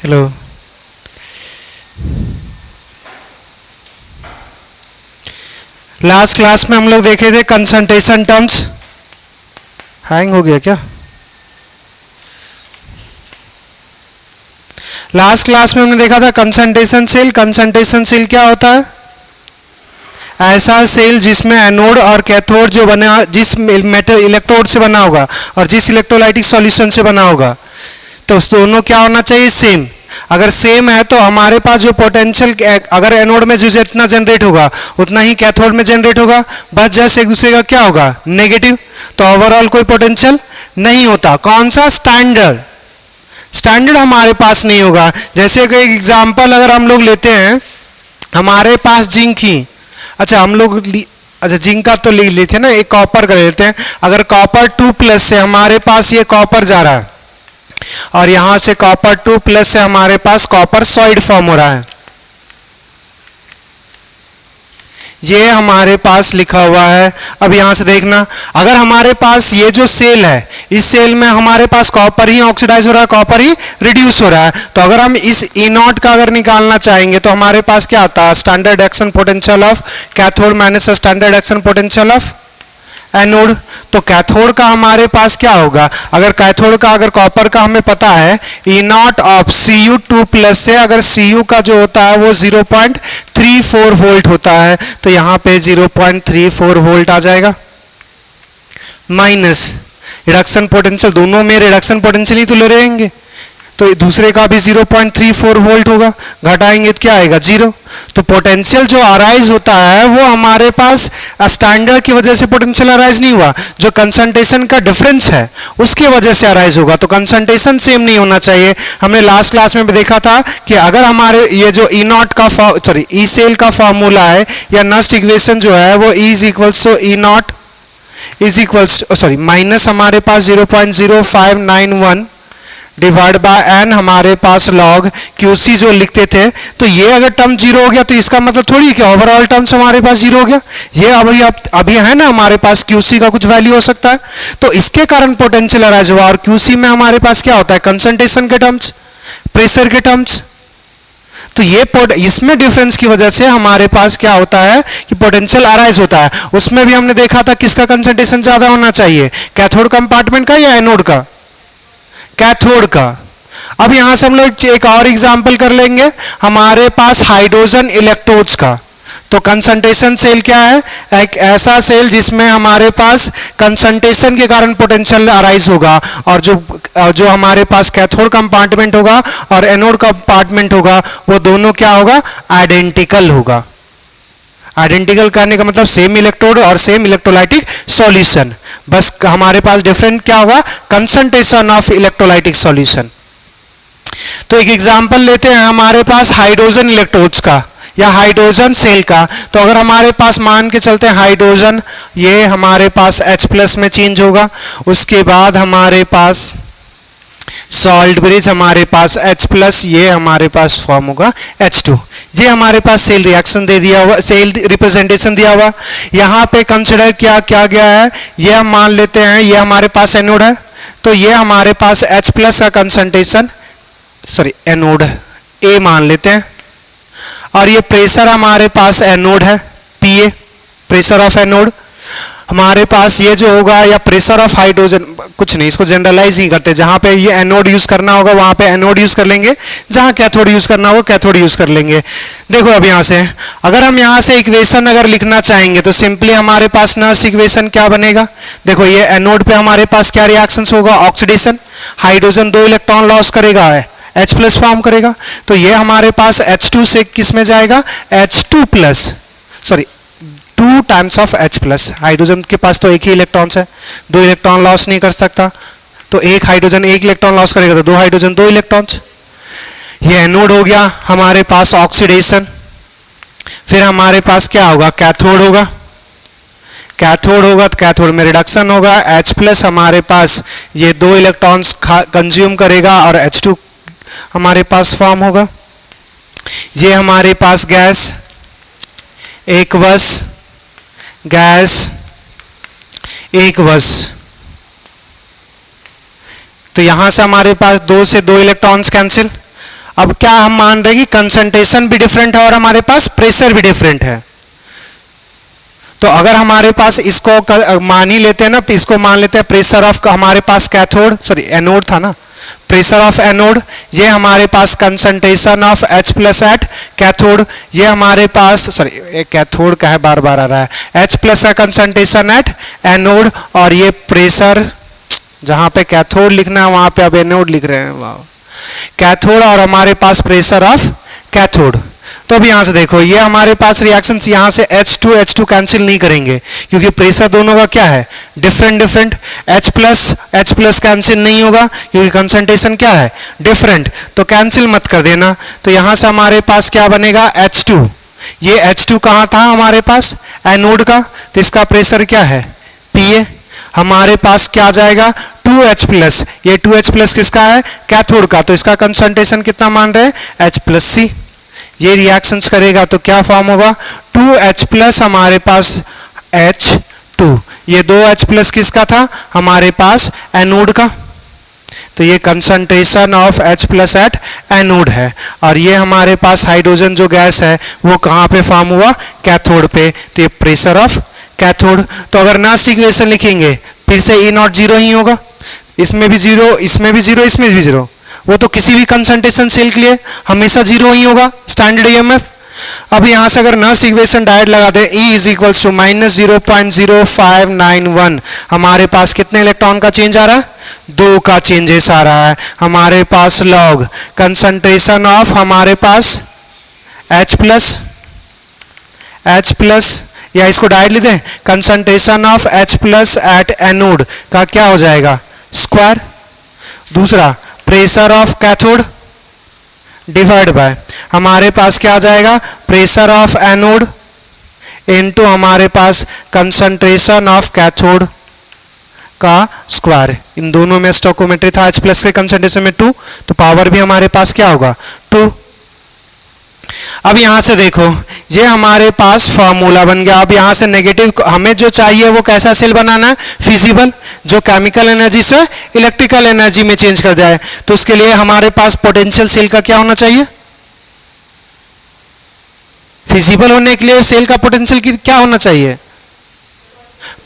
Hello. Last class में हम लोग देखे थे कंसंट्रेशन टर्म्स। हैंग हो गया क्या? लास्ट क्लास में हमने देखा था कंसंट्रेशन सेल। कंसंट्रेशन सेल क्या होता है? ऐसा सेल जिसमें एनोड और कैथोड जो बना, जिस मेटल इलेक्ट्रोड से बना होगा और जिस इलेक्ट्रोलाइटिक सॉल्यूशन से बना होगा, तो उस दोनों क्या होना चाहिए? सेम। अगर सेम है तो हमारे पास जो पोटेंशियल, अगर एनोड में जो जितना जनरेट होगा उतना ही कैथोड में जनरेट होगा, बस जस्ट एक दूसरे का क्या होगा? नेगेटिव। तो ओवरऑल कोई पोटेंशियल नहीं होता। कौन सा? स्टैंडर्ड। स्टैंडर्ड हमारे पास नहीं होगा। जैसे कि एग्जांपल अगर हम लोग लेते हैं, हमारे पास जिंक ही, अच्छा हम लोग अच्छा जिंक का तो ले लेते हैं ना, एक कॉपर का लेते हैं। अगर कॉपर 2+ से हमारे पास ये कॉपर जा रहा है और यहां से कॉपर 2+ से हमारे पास कॉपर सॉलिड फॉर्म हो रहा है, ये हमारे पास लिखा हुआ है। अब यहां से देखना, अगर हमारे पास ये जो सेल है, इस सेल में हमारे पास कॉपर ही ऑक्सीडाइज हो रहा है, कॉपर ही रिड्यूस हो रहा है, तो अगर हम इस E0 का अगर निकालना चाहेंगे तो हमारे पास क्या आता है? Standard action potential of cathode minus standard action potential of anode. तो कैथोड का हमारे पास क्या होगा? अगर कैथोड का, अगर कॉपर का हमें पता है E0 ऑफ Cu2+ से, अगर Cu का जो होता है वो 0.34 वोल्ट होता है, तो यहां पे 0.34 वोल्ट आ जाएगा। माइनस रिडक्शन पोटेंशियल, दोनों में रिडक्शन पोटेंशियल ही तो ले रहेंगे, तो दूसरे का भी 0.34 वोल्ट होगा, घटाएंगे तो क्या आएगा? 0। तो पोटेंशियल जो अराइज होता है वो हमारे पास स्टैंडर्ड की वजह से पोटेंशियल अराइज नहीं हुआ, जो कंसंट्रेशन का डिफरेंस है उसकी वजह से अराइज होगा। तो कंसंट्रेशन सेम नहीं होना चाहिए। हमने लास्ट क्लास में भी देखा था कि अगर हमारे ये जो E0 का ई सेल का फॉर्मूला है या नस्ट इक्वेशन जो है वो E=E0 इज इक्वल्स माइनस हमारे पास 0.0591 डिवाइड बाय एन, हमारे पास लॉग QC जो लिखते थे। तो ये अगर टर्म 0 हो गया तो इसका मतलब थोड़ी कि ओवरऑल टर्म्स हमारे पास 0 हो गया। ये अभी है ना, हमारे पास QC का कुछ वैल्यू हो सकता है, तो इसके कारण पोटेंशियल अराइज हुआ। और QC में हमारे पास क्या होता है? कंसंट्रेशन के टर्म्स, प्रेशर के टर्म्स। तो ये इसमें डिफरेंस की वजह से हमारे पास क्या होता है कि पोटेंशियल अराइज होता है। उसमें भी हमने देखा था किसका कंसंट्रेशन ज्यादा होना चाहिए? कैथोड कंपार्टमेंट का या एनोड का? कैथोड का। अब यहां से हम लोग एक और एग्जांपल कर लेंगे, हमारे पास हाइड्रोजन इलेक्ट्रोड्स का। तो कंसंट्रेशन सेल क्या है? एक ऐसा सेल जिसमें हमारे पास कंसंट्रेशन के कारण पोटेंशियल अराइज होगा, और जो हमारे पास कैथोड कंपार्टमेंट होगा और एनोड कंपार्टमेंट होगा वो दोनों क्या होगा? आइडेंटिकल होगा। आइडेंटिकल करने का मतलब सेम इलेक्ट्रोड और सेम इलेक्ट्रोलाइटिक सॉल्यूशन, बस हमारे पास डिफरेंट क्या होगा? Concentration of electrolytic solution. तो एक एग्जांपल लेते हैं हमारे पास हाइड्रोजन इलेक्ट्रोड्स का या हाइड्रोजन सेल का। तो अगर हमारे पास मान के चलते हैं हाइड्रोजन, ये हमारे पास H+ में चेंज होगा, उसके बाद हमारे पास सॉल्ट ब्रिज, हमारे पास H+, ये हमारे पास फॉर्म होगा H2। ये हमारे पास सेल रिएक्शन दे दिया हुआ, सेल रिप्रेजेंटेशन दिया हुआ। यहाँ पे कंसिडर क्या गया है, ये हम मान लेते हैं ये हमारे पास एनोड है, तो ये हमारे पास H+ का कंसंट्रेशन एनोड A मान लेते हैं, और ये प्रेशर हमारे पास एनोड है PA, प्रेशर ऑफ एनोड। हमारे पास ये जो होगा या प्रेशर ऑफ हाइड्रोजन, कुछ नहीं, इसको जनरलाइज ही करते, जहां पे ये एनोड यूज करना होगा वहां पे एनोड यूज कर लेंगे, जहां कैथोड यूज करना होगा कैथोड यूज कर लेंगे। देखो अब यहां से अगर हम यहां से इक्वेशन अगर लिखना चाहेंगे तो सिंपली हमारे पास नस्ट इक्वेशन क्या बनेगा? देखो ये एनोड पे हमारे पास क्या रिएक्शन होगा? ऑक्सीडेशन। हाइड्रोजन 2 इलेक्ट्रॉन लॉस करेगा, H+ फॉर्म करेगा, तो ये हमारे पास H2 से किस में जाएगा? H2+, 2 times of H+। Hydrogen के पास तो एक ही इलेक्ट्रॉन है, 2 इलेक्ट्रॉन लॉस नहीं कर सकता, तो एक हाइड्रोजन 1 इलेक्ट्रॉन लॉस करेगा तो 2 हाइड्रोजन 2 इलेक्ट्रॉन। ये एनोड हो गया हमारे पास ऑक्सीडेशन। फिर हमारे पास क्या होगा? कैथोड होगा। कैथोड होगा तो कैथोड में रिडक्शन होगा, H+ हमारे पास ये 2 इलेक्ट्रॉन्स कंज्यूम करेगा और H2 हमारे पास फॉर्म होगा। ये हमारे पास गैस, एक्वस, गैस, एक्वस। तो यहां से हमारे पास 2 से 2 इलेक्ट्रॉन्स कैंसिल, अब क्या हम मान रहे हैं कि कंसंट्रेशन भी डिफरेंट है और हमारे पास प्रेशर भी डिफरेंट है। तो अगर हमारे पास इसको मान ही लेते हैं ना, तो इसको मान लेते हैं प्रेशर ऑफ हमारे पास कैथोड, सॉरी एनोड था ना, प्रेशर ऑफ एनोड, ये हमारे पास concentration of H plus at cathode, ये हमारे पास, सॉरी कैथोड का है बार बार आ रहा है, H प्लस का कंसंट्रेशन एट एनोड, और ये प्रेशर जहां पे कैथोड लिखना है वहां पे अब एनोड लिख रहे हैं, वाह, कैथोड, और हमारे पास प्रेशर ऑफ कैथोड। तो अब यहां से देखो, ये हमारे पास रिएक्शंस यहां से H2 कैंसिल नहीं करेंगे क्योंकि प्रेशर दोनों का क्या है, डिफरेंट। H प्लस कैंसिल नहीं होगा क्योंकि कंसंट्रेशन क्या है, डिफरेंट, तो कैंसिल मत कर देना। तो यहां से हमारे पास क्या बनेगा, H2, ये H2 कहां था हमारे पास, एनोड का, तो इसका प्रेशर क्या है, Pa, हमारे पास क्या जाएगा 2H प्लस, ये 2H प्लस किसका है, कैथोड का, तो इसका कंसंट्रेशन कितना मान रहे हैं, H प्लस सी, ये रिएक्शंस करेगा तो क्या फॉर्म होगा, 2H प्लस हमारे पास H2, ये 2H प्लस किसका था, हमारे पास एनोड का, तो ये concentration of H plus at anode है, और ये हमारे पास हाइड्रोजन जो गैस है वो कहाँ पे फॉर्म हुआ, कैथोड पे, तो ये प्रेशर ऑफ कैथोड। तो अगर नास्ट इक्वेशन लिखेंगे फिर से E नॉट जीरो ही होगा, इसमें भी जीरो, इसमें भी जीरो, इसमें भी जीरो, वो तो किसी भी कंसंट्रेशन सेल के लिए हमेशा जीरो ही होगा, स्टैंडर्ड EMF। अब यहां से अगर नास्ट इक्वेशन डायरेक्ट लगा दे, E is equals to minus 0.0591, हमारे पास कितने इलेक्ट्रॉन का चेंज आ रहा है, 2 का चेंजेस आ रहा है, हमारे पास लॉग कंसंट्रेशन ऑफ हमारे पास H प्लस, या इसको डायरेक्ट लिख दें, concentration of H plus at anode का क्या हो जाएगा, स्क्वायर, दूसरा pressure of cathode divide bye हमारे पास क्या आ जाएगा, प्रेशर ऑफ एनोड इनटू हमारे पास कंसंट्रेशन ऑफ कैथोड का स्क्वायर, इन दोनों में स्टोइकोमेट्री था, H प्लस के कंसंट्रेशन में 2, तो पावर भी हमारे पास क्या होगा 2। अब यहां से देखो, ये हमारे पास फॉर्मूला बन गया। अब यहां से नेगेटिव, हमें जो चाहिए वो कैसा सेल बनाना है, फिजिबल, जो केमिकल एनर्जी से इलेक्ट्रिकल एनर्जी में चेंज कर जाए। तो उसके लिए हमारे पास पोटेंशियल सेल का क्या होना चाहिए, फिजिबल होने के लिए सेल का पोटेंशियल क्या होना चाहिए,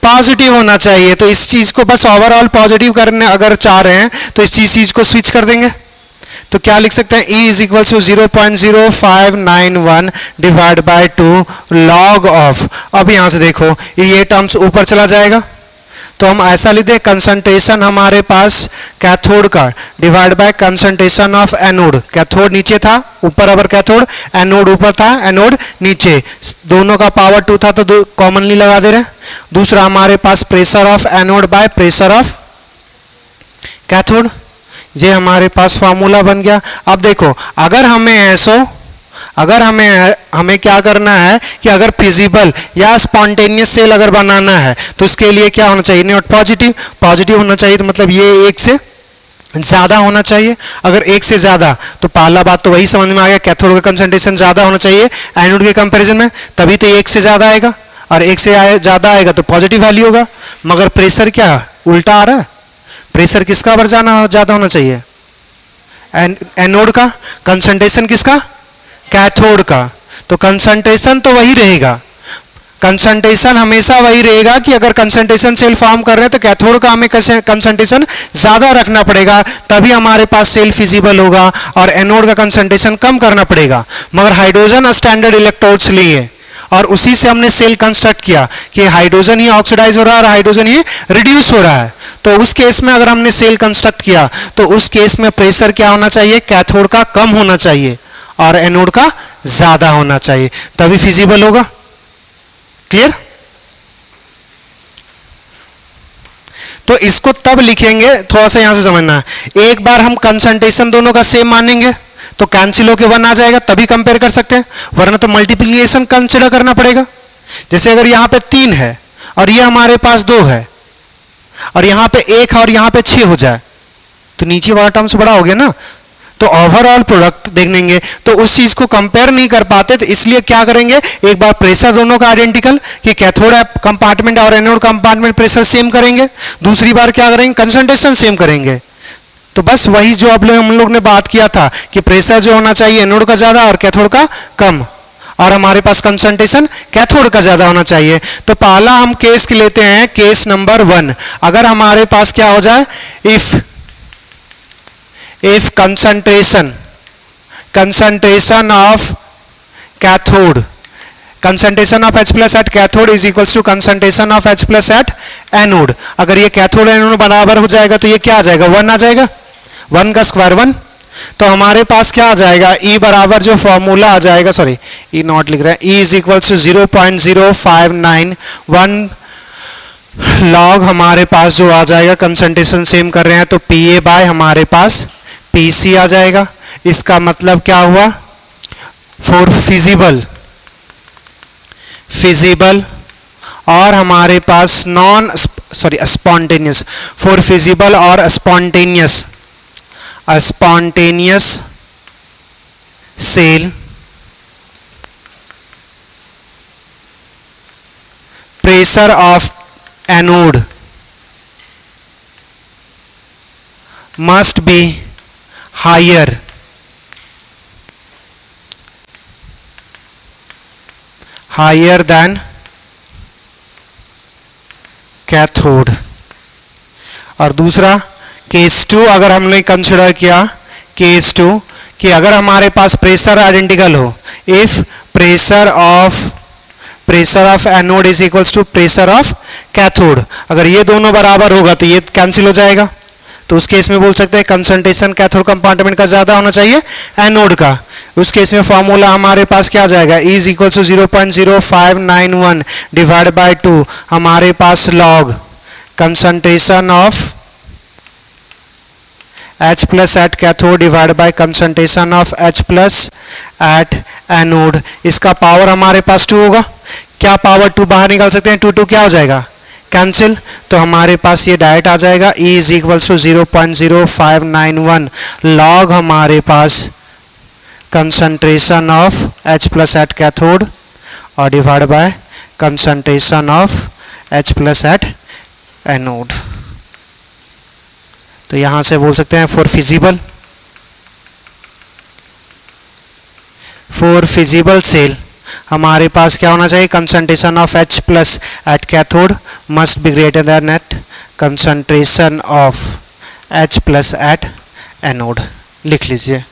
पॉजिटिव होना चाहिए। तो इस चीज को बस ओवरऑल पॉजिटिव करने अगर चाह रहे हैं तो इस चीज को स्विच कर देंगे, तो क्या लिख सकते हैं, E is equal to 0.0591 divide by 2 log of. अब यहां से देखो ये टर्म्स ऊपर चला जाएगा, तो हम ऐसा लिख दें, कंसंट्रेशन हमारे पास कैथोड का divide by concentration of anode, cathode नीचे था, ऊपर अबर कैथोड, एनोड ऊपर था, एनोड नीचे, दोनों का पावर 2 था तो कॉमनली लगा दे रहे हैं। दूसरा हमारे पास pressure of anode by pressure of cathode, ये हमारे पास फॉर्मूला बन गया। अब देखो, अगर हमें क्या करना है कि अगर फिजिबल या स्पॉन्टेनियस सेल अगर बनाना है तो उसके लिए क्या होना चाहिए, नॉट पॉजिटिव होना चाहिए, तो मतलब ये 1 से ज्यादा होना चाहिए। अगर 1 से ज्यादा तो पहला बात तो वही समझ में आ गया, कैथोड का कंसंट्रेशन ज्यादा होना चाहिए एनोड के कंपैरिजन में, तभी तो 1 से ज्यादा आएगा, और 1 से ज्यादा आएगा तो पॉजिटिव वैल्यू होगा। मगर प्रेशर क्या उल्टा आ रहा है, प्रेशर किसका ज्यादा होना चाहिए, एनोड का, कंसंट्रेशन किसका, कैथोड का, तो कंसंट्रेशन तो वही रहेगा, कंसंट्रेशन हमेशा वही रहेगा कि अगर कंसंट्रेशन सेल फॉर्म कर रहे हैं तो कैथोड का हमें कंसंट्रेशन ज्यादा रखना पड़ेगा, तभी हमारे पास सेल फिजिबल होगा, और एनोड का कंसंट्रेशन कम करना पड़ेगा। मगर हाइड्रोजन स्टैंडर्ड इलेक्ट्रोड्स लिए और उसी से हमने सेल कंस्ट्रक्ट किया कि हाइड्रोजन ही ऑक्सीडाइज हो रहा है और हाइड्रोजन ही रिड्यूस हो रहा है, तो उस केस में अगर हमने सेल कंस्ट्रक्ट किया तो उस केस में प्रेशर क्या होना चाहिए, कैथोड का कम होना चाहिए और एनोड का ज्यादा होना चाहिए, तभी फिजिबल होगा। क्लियर? तो इसको तब लिखेंगे, थोड़ा सा यहां से समझना है, एक बार हम कंसंट्रेशन दोनों का सेम मानेंगे तो कैंसिल होके 1 आ जाएगा, तभी कंपेयर कर सकते हैं, वरना तो मल्टीप्लिकेशन कंसिडर करना पड़ेगा। जैसे अगर यहां पे 3 है और ये हमारे पास 2 है और यहां पे 1 और यहां पे 6 हो जाए तो नीचे वाला टर्म्स बड़ा हो गया ना, तो ओवरऑल प्रोडक्ट देखेंगे तो उस चीज को कंपेयर नहीं कर पाते, तो इसलिए क्या करेंगे, एक बार प्रेशर दोनों का आइडेंटिकल कि कैथोड कंपार्टमेंट और एनोड कंपार्टमेंट प्रेशर सेम करेंगे, दूसरी बार क्या करेंगे, कंसंट्रेशन सेम करेंगे, तो बस वही जो हम लोग ने बात किया था कि प्रेशर जो होना चाहिए एनोड का ज़्यादा और कैथोड का कम, और हमारे पास कंसंट्रेशन कैथोड का ज़्यादा होना चाहिए। तो पहला हम केस लेते हैं, केस नंबर 1। अगर हमारे पास क्या हो जाए, if concentration of cathode, concentration of H plus at cathode is equals to concentration of H plus at anode। अगर ये कैथोड एनोड बराबर हो जाएगा तो ये क्या आ जाएगा, 1 आ जाएगा, 1 का स्क्वायर 1। तो हमारे पास क्या आ जाएगा, E बराबर जो फॉर्मूला आ जाएगा, सॉरी E नॉट लिख रहे हैं, E is equals to 0.0591 log हमारे पास जो आ जाएगा, कंसंट्रेशन सेम कर रहे हैं तो PA बाय हमारे पास PC आ जाएगा। इसका मतलब क्या हुआ, फॉर फिजिबल और हमारे पास स्पॉन्टेनियस, फॉर फिजिबल और spontaneous cell pressure of anode must be higher than cathode. और दूसरा केस 2 अगर हमने कंसिडर किया, केस 2 कि अगर हमारे पास प्रेशर आइडेंटिकल हो, if pressure of anode is equals to pressure of cathode, अगर ये दोनों बराबर होगा तो ये कैंसिल हो जाएगा। तो उस केस में बोल सकते हैं कंसंट्रेशन कैथोड कंपार्टमेंट का ज्यादा होना चाहिए एनोड का। उस केस में फॉर्मूला हमारे पास क्या आ जाएगा, E is equal to 0.0591 divide by 2 हमारे पास log concentration of H plus at cathode divide by concentration of H plus at anode. इसका पावर हमारे पास 2 होगा, क्या पावर 2 बाहर निकाल सकते हैं, 2 क्या हो जाएगा, कैंसिल। तो हमारे पास ये डायरेक्ट आ जाएगा, E is equal to 0.0591 log हमारे पास concentration of H plus at cathode और divide by concentration of H plus at anode. तो यहां से बोल सकते हैं फॉर फिजिबल सेल हमारे पास क्या होना चाहिए, concentration of H plus at cathode must be greater than at concentration of H plus at anode. लिख लीजिए।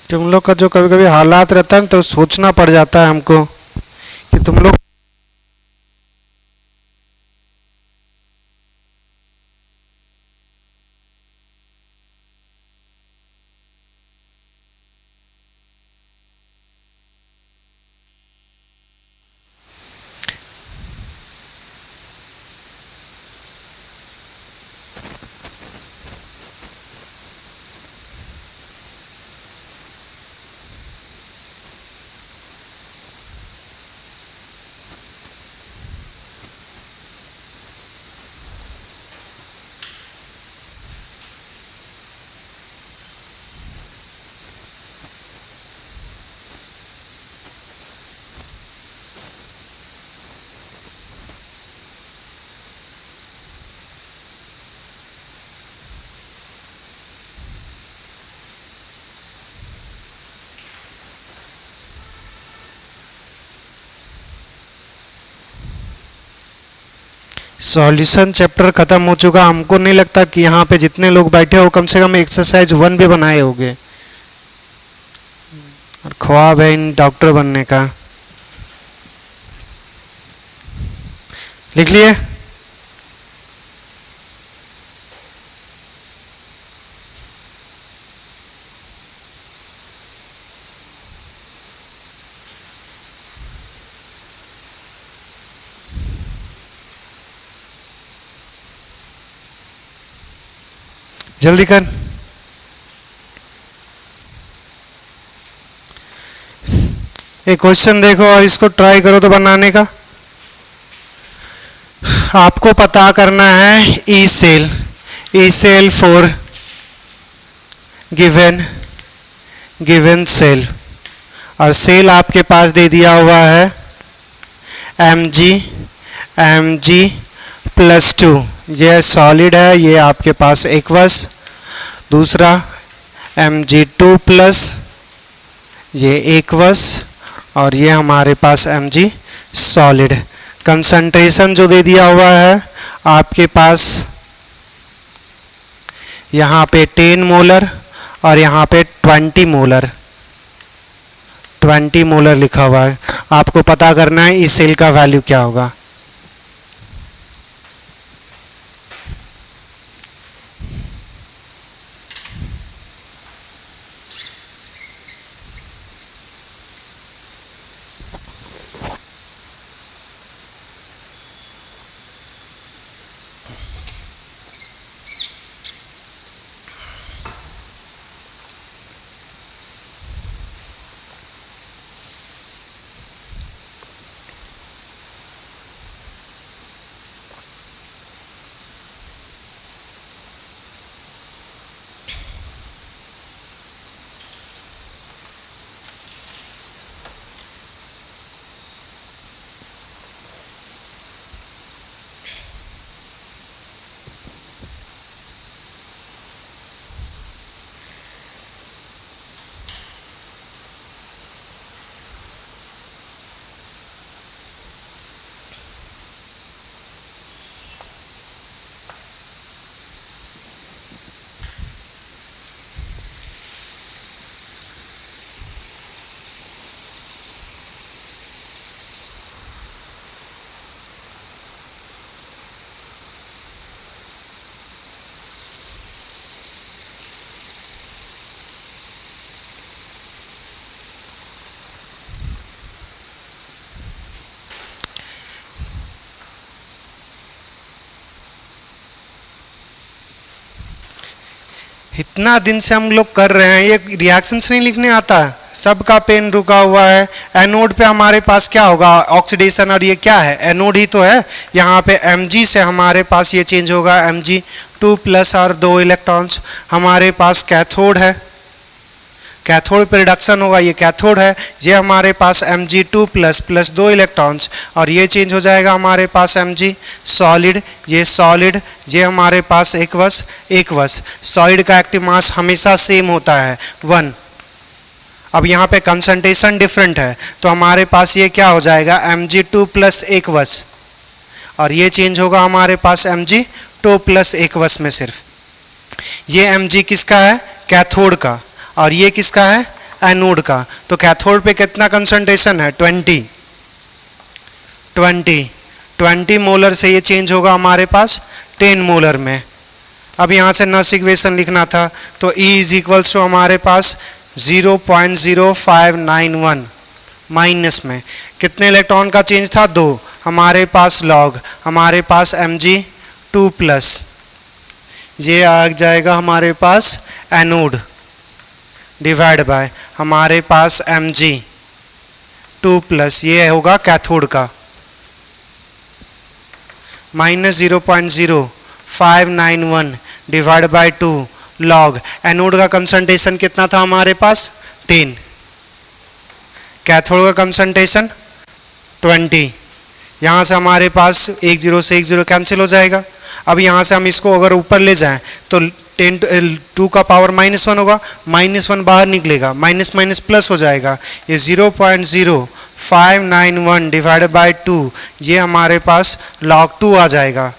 तुम लोग का जो कभी कभी हालात रहता है तो सोचना पड़ जाता है हमको कि तुम लोग सॉल्यूशन चैप्टर ख़त्म हो चुका। हमको नहीं लगता कि यहाँ पे जितने लोग बैठे हो कम से कम एक्सरसाइज 1 भी बनाए होंगे। और ख्वाब है इन डॉक्टर बनने का। लिख लिए? जल्दी कर। एक क्वेश्चन देखो और इसको ट्राई करो तो बनाने का। आपको पता करना है E cell for given cell, और सेल आपके पास दे दिया हुआ है mg +2। ये सॉलिड है, ये आपके पास एक्वस। दूसरा mg2+, ये एक्वस, और ये हमारे पास mg सॉलिड। कंसंट्रेशन जो दे दिया हुआ है आपके पास यहाँ पे 10 मोलर और यहाँ पे 20 मोलर लिखा हुआ है। आपको पता करना है इस सेल का वैल्यू क्या होगा। इतना दिन से हम लोग कर रहे हैं, ये रिएक्शंस नहीं लिखने आता, सबका पेन रुका हुआ है। एनोड पे हमारे पास क्या होगा, ऑक्सीडेशन, और ये क्या है, एनोड ही तो है। यहाँ पे Mg से हमारे पास ये चेंज होगा Mg2+ और 2 इलेक्ट्रॉन्स। हमारे पास कैथोड है, कैथोड पे रिडक्शन होगा, ये कैथोड है। ये हमारे पास Mg2+ 2 इलेक्ट्रॉन्स, और ये चेंज हो जाएगा हमारे पास Mg सॉलिड, ये सॉलिड। ये हमारे पास एक्वस। सॉलिड का एक्टिव मास हमेशा सेम होता है 1। अब यहाँ पे कंसंट्रेशन डिफरेंट है, तो हमारे पास ये क्या हो जाएगा Mg2+ एक्वस, और ये चेंज होगा हमारे पास Mg2+ एक्वस में सिर्फ। ये Mg किसका है, कैथोड का, और ये किसका है, एनोड का। तो कैथोड पे कितना कंसंट्रेशन है, 20 मोलर से ये चेंज होगा हमारे पास 10 मोलर में। अब यहाँ से नस इक्वेशन लिखना था, तो E = हमारे पास 0.0591 माइनस में कितने इलेक्ट्रॉन का चेंज था, 2। हमारे पास लॉग, हमारे पास Mg2+, ये आ जाएगा हमारे पास एनोड, डिवाइड बाय हमारे पास Mg2+, ये होगा कैथोड का, -0.0591 डिवाइड बाय 2 लॉग। एनोड का कंसंट्रेशन कितना था हमारे पास, 10। कैथोड का कंसंट्रेशन 20। यहाँ से हमारे पास 1 0 से 1 0 कैंसिल हो जाएगा। अब यहाँ से हम इसको अगर ऊपर ले जाएं तो 2 का पावर -1 होगा, -1 बाहर निकलेगा, माइनस माइनस प्लस हो जाएगा। ये 0.0591 डिवाइडेड बाय 2, ये हमारे पास log 2 आ जाएगा।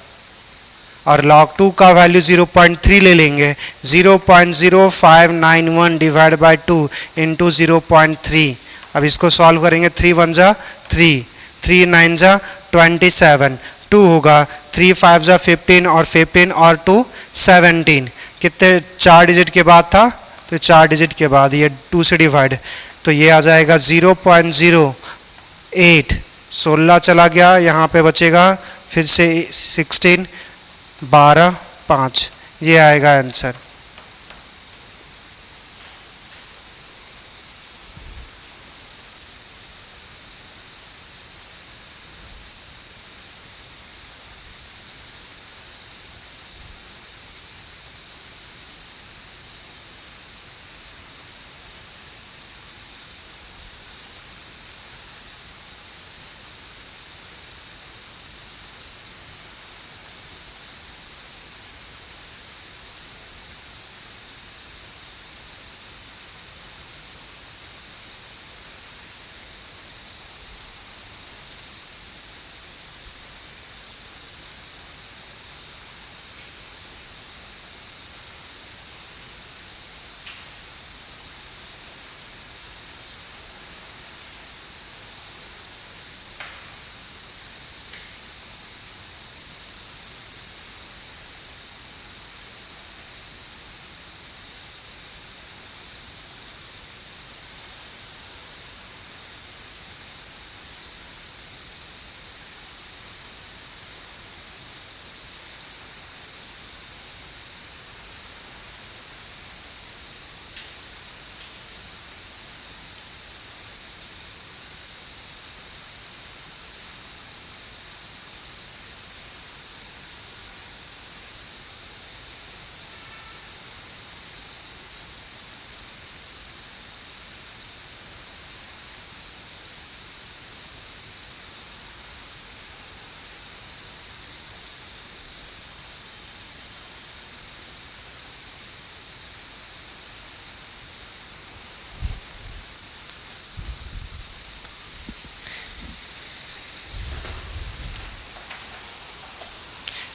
और log 2 का वैल्यू 0.3 ले लेंगे, 0.0591 डिवाइड बाई 2 इंटू 0.3। अब इसको सॉल्व करेंगे, 3 1 जा 3, 3 9 जा 27, 2 होगा, 3 5 जा 15 और 15 और 2 17। कितने 4 डिजिट के बाद था, तो 4 डिजिट के बाद ये 2 से डिवाइड, तो ये आ जाएगा 0.08, 16 चला गया, यहाँ पे बचेगा फिर से 16, 12, 5, ये आएगा आंसर।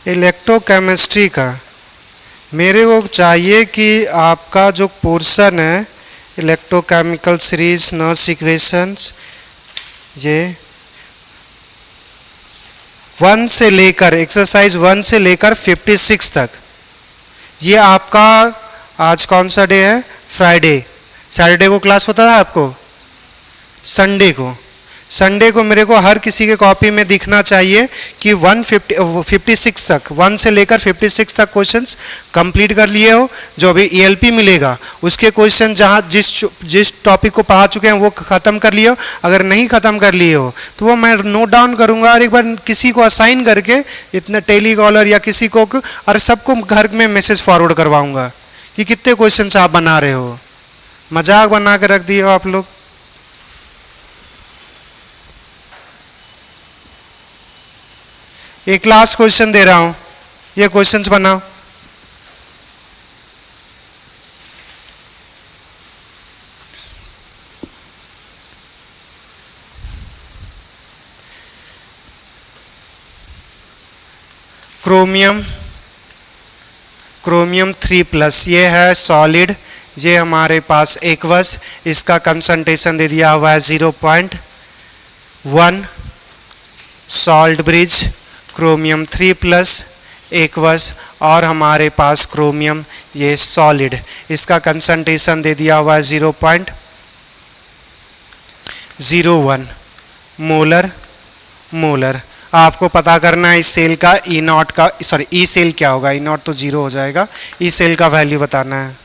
इलेक्ट्रोकेमिस्ट्री का मेरे को चाहिए कि आपका जो पोर्शन है इलेक्ट्रोकेमिकल सीरीज नर्स इक्वेशंस, ये 1 से लेकर एक्सरसाइज 1 से लेकर 56 तक, ये आपका आज कौन सा डे है, फ्राइडे, सैटरडे को क्लास होता था आपको, संडे को मेरे को हर किसी के कॉपी में दिखना चाहिए कि 156 तक, 1 से लेकर 56 तक क्वेश्चंस कंप्लीट कर लिए हो। जो अभी ईएलपी मिलेगा उसके क्वेश्चन जहाँ जिस टॉपिक को पढ़ा चुके हैं वो ख़त्म कर लिए हो, अगर नहीं ख़त्म कर लिए हो तो वो मैं नोट डाउन करूँगा और एक बार किसी को असाइन करके इतना टेलीकॉलर या किसी को और सबको घर में मैसेज फॉरवर्ड करवाऊँगा कि कितने क्वेश्चन आप बना रहे हो। मजाक बना के रख दिए हो आप लोग। एक लास्ट क्वेश्चन दे रहा हूं, ये क्वेश्चंस बनाओ। क्रोमियम 3+, ये है सॉलिड, ये हमारे पास एक्वस, इसका कंसंट्रेशन दे दिया हुआ है 0.1, सॉल्ट ब्रिज क्रोमियम 3+ एक्वस, और हमारे पास क्रोमियम ये सॉलिड, इसका कंसंट्रेशन दे दिया हुआ है 0.01 मोलर। आपको पता करना है इस सेल का ई नॉट का, सॉरी ई सेल क्या होगा, ई नॉट तो 0 हो जाएगा, ई सेल का वैल्यू बताना है।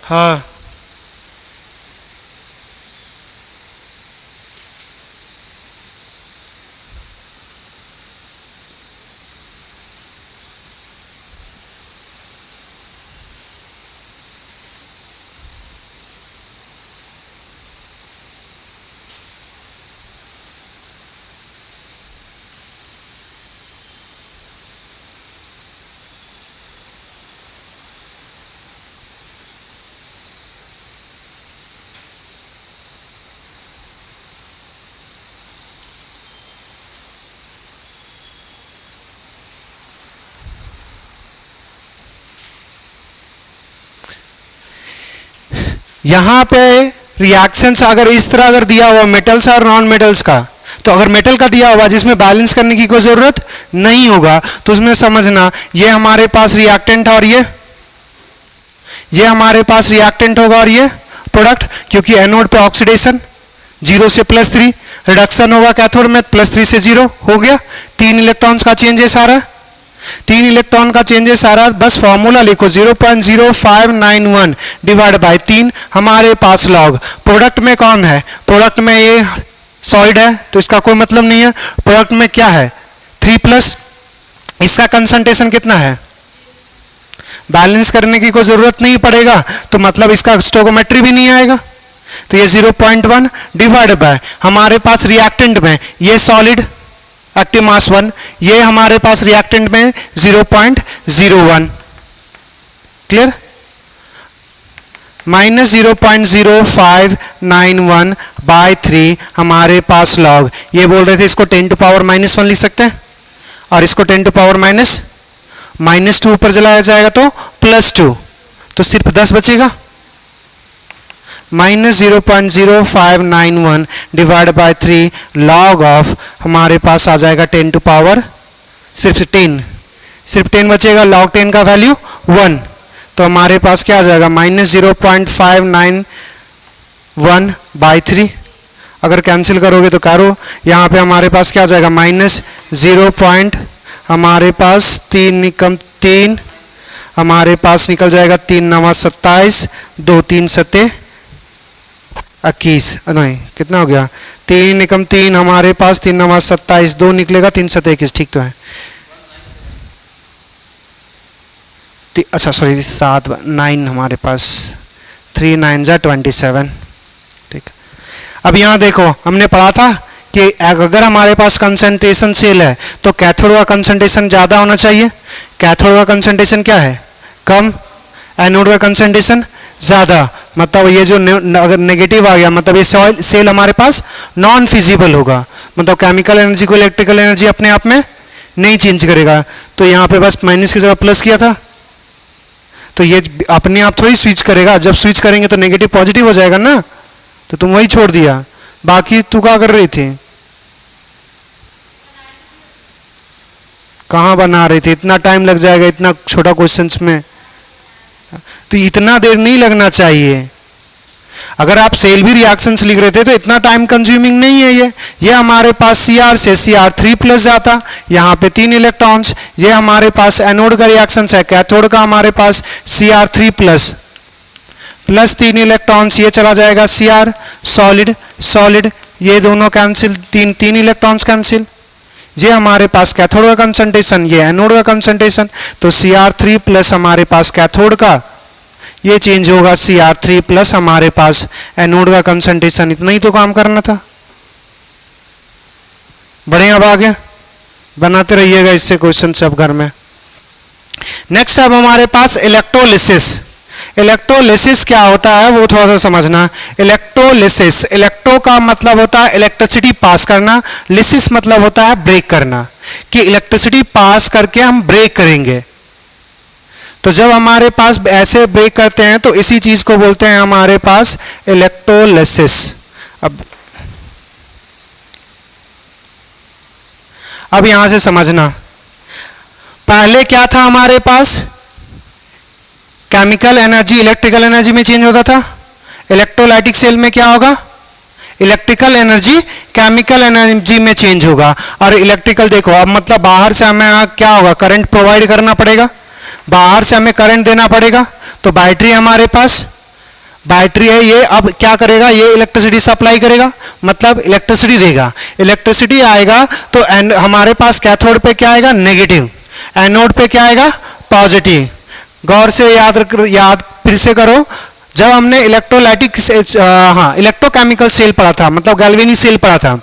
हाँ यहाँ पे रिएक्शंस अगर इस तरह अगर दिया हुआ मेटल्स और नॉन मेटल्स का, तो अगर मेटल का दिया हुआ जिसमें बैलेंस करने की कोई जरूरत नहीं होगा, तो उसमें समझना ये हमारे पास रिएक्टेंट और ये हमारे पास रिएक्टेंट होगा और ये प्रोडक्ट, क्योंकि एनोड पे ऑक्सीडेशन 0 से +3, रिडक्शन होगा कैथोड में +3 से 0 हो गया, 3 इलेक्ट्रॉन्स का चेंजेस आ रहा है, 3 इलेक्ट्रॉन का चेंजेस आ रहा है, बस फॉर्मूला लिखो 0.0591 डिवाइड बाय 3 हमारे पास लॉग। प्रोडक्ट में कौन है, प्रोडक्ट में ये सॉलिड है तो इसका कोई मतलब नहीं है, प्रोडक्ट में क्या है 3+, इसका कंसंट्रेशन कितना है, बैलेंस करने की कोई जरूरत नहीं पड़ेगा, तो मतलब इसका स्टोइकोमेट्री भी नहीं आएगा, तो ये 0.1 डिवाइड बाय हमारे पास रिएक्टेंट में ये सॉलिड एक्टिव मास 1, ये हमारे पास रिएक्टेंट में 0.01, क्लियर, -0.0591 बाय 3 हमारे पास लॉग। ये बोल रहे थे इसको 10 टू पावर -1 लिख सकते हैं, और इसको 10 टू पावर -2 ऊपर चलाया जाएगा तो +2, तो सिर्फ 10 बचेगा, -0.0591 डिवाइड बाय 3 लॉग ऑफ हमारे पास आ जाएगा 10 टू पावर सिर्फ 10 बचेगा, लॉग 10 का वैल्यू 1, तो हमारे पास क्या आ जाएगा -0.591 बाय 3, अगर कैंसिल करोगे तो करो, यहाँ पे हमारे पास क्या आ जाएगा -0. हमारे पास 3 निकम 3 हमारे पास निकल जाएगा 3 9 27, 2 3 7 21, नहीं कितना हो गया 3 निकम 3 हमारे पास 3 9 27, 2 निकलेगा 3 7 21, ठीक तो है, अच्छा सॉरी 9 हमारे पास 3 9 27, ठीक। अब यहाँ देखो हमने पढ़ा था कि अगर हमारे पास कंसंट्रेशन सेल है तो कैथोड का कंसंट्रेशन ज़्यादा होना चाहिए, कैथोड का कंसंट्रेशन क्या है कम, एनोड का कंसंट्रेशन ज़्यादा, मतलब ये जो अगर नेगेटिव आ गया मतलब ये सेल हमारे पास नॉन फिजिबल होगा, मतलब केमिकल एनर्जी को इलेक्ट्रिकल एनर्जी अपने आप में नहीं चेंज करेगा, तो यहाँ पे बस माइनस की जगह प्लस किया था, तो ये अपने आप थोड़ी स्विच करेगा, जब स्विच करेंगे तो नेगेटिव पॉजिटिव हो जाएगा ना, तो तुम वही छोड़ दिया, बाकी तू क्या कर रही थी, कहाँ बना रही थी, इतना टाइम लग जाएगा इतना छोटा क्वेश्चंस में, तो इतना देर नहीं लगना चाहिए, अगर आप सेल भी रिएक्शंस लिख रहे थे तो इतना टाइम कंज्यूमिंग नहीं है ये हमारे पास Cr से Cr3+ जाता, यहाँ पे 3 इलेक्ट्रॉन्स, ये हमारे पास एनोड का रिएक्शंस है, कैथोड का हमारे पास Cr3+ प्लस 3 इलेक्ट्रॉन्स, ये चला जाएगा Cr सॉलिड, ये दोनों कैंसिल, 3 इलेक्ट्रॉन्स कैंसिल, ये हमारे पास कैथोड का कंसंट्रेशन, ये एनोड का कंसंट्रेशन, तो Cr3+ हमारे पास कैथोड का, ये चेंज होगा Cr3+ हमारे पास एनोड का कंसंट्रेशन, इतना ही तो काम करना था, बढ़िया अब आगे बनाते रहिएगा इससे क्वेश्चन सब घर में। नेक्स्ट अब हमारे पास इलेक्ट्रोलिसिस, इलेक्ट्रोलिसिस क्या होता है वो थोड़ा सा समझना। इलेक्ट्रोलिसिस, इलेक्ट्रो का मतलब होता है इलेक्ट्रिसिटी पास करना, लिसिस मतलब होता है ब्रेक करना, कि इलेक्ट्रिसिटी पास करके हम ब्रेक करेंगे, तो जब हमारे पास ऐसे ब्रेक करते हैं तो इसी चीज को बोलते हैं हमारे पास इलेक्ट्रोलिसिस। अब यहां से समझना, पहले क्या था हमारे पास, केमिकल एनर्जी इलेक्ट्रिकल एनर्जी में चेंज होता था, इलेक्ट्रोलाइटिक सेल में क्या होगा, इलेक्ट्रिकल एनर्जी केमिकल एनर्जी में चेंज होगा, और इलेक्ट्रिकल देखो अब मतलब बाहर से हमें क्या होगा, करंट प्रोवाइड करना पड़ेगा, बाहर से हमें करंट देना पड़ेगा, तो बैटरी हमारे पास बैटरी है ये, अब क्या करेगा, ये इलेक्ट्रिसिटी सप्लाई करेगा, मतलब इलेक्ट्रिसिटी देगा, इलेक्ट्रिसिटी आएगा तो हमारे पास कैथोड पे क्या आएगा, नेगेटिव, एनोड पे क्या आएगा, पॉजिटिव। गौर से याद फिर से करो, जब हमने इलेक्ट्रोलाइटिक इलेक्ट्रोकेमिकल सेल पढ़ा था, मतलब गैल्वेनिक सेल पढ़ा था,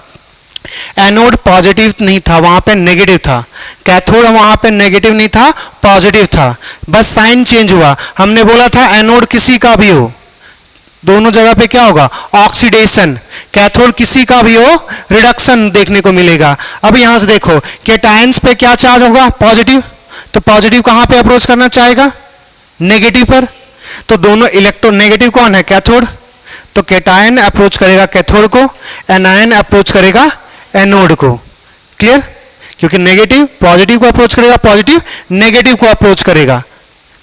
एनोड पॉजिटिव नहीं था, वहां पे नेगेटिव था, कैथोड वहां पे नेगेटिव नहीं था, पॉजिटिव था, बस साइन चेंज हुआ। हमने बोला था एनोड किसी का भी हो, दोनों जगह पे क्या होगा, ऑक्सीडेशन, कैथोड किसी का भी हो, रिडक्शन देखने को मिलेगा। अब यहां से देखो केटायंस पे क्या चार्ज होगा, पॉजिटिव, तो पॉजिटिव कहां पे अप्रोच करना चाहेगा, नेगेटिव पर, तो दोनों इलेक्ट्रॉन, नेगेटिव कौन है, कैथोड, तो केटायन अप्रोच करेगा कैथोड को, एनायन अप्रोच करेगा एनोड को। क्लियर, क्योंकि नेगेटिव पॉजिटिव को अप्रोच करेगा, पॉजिटिव नेगेटिव को अप्रोच करेगा।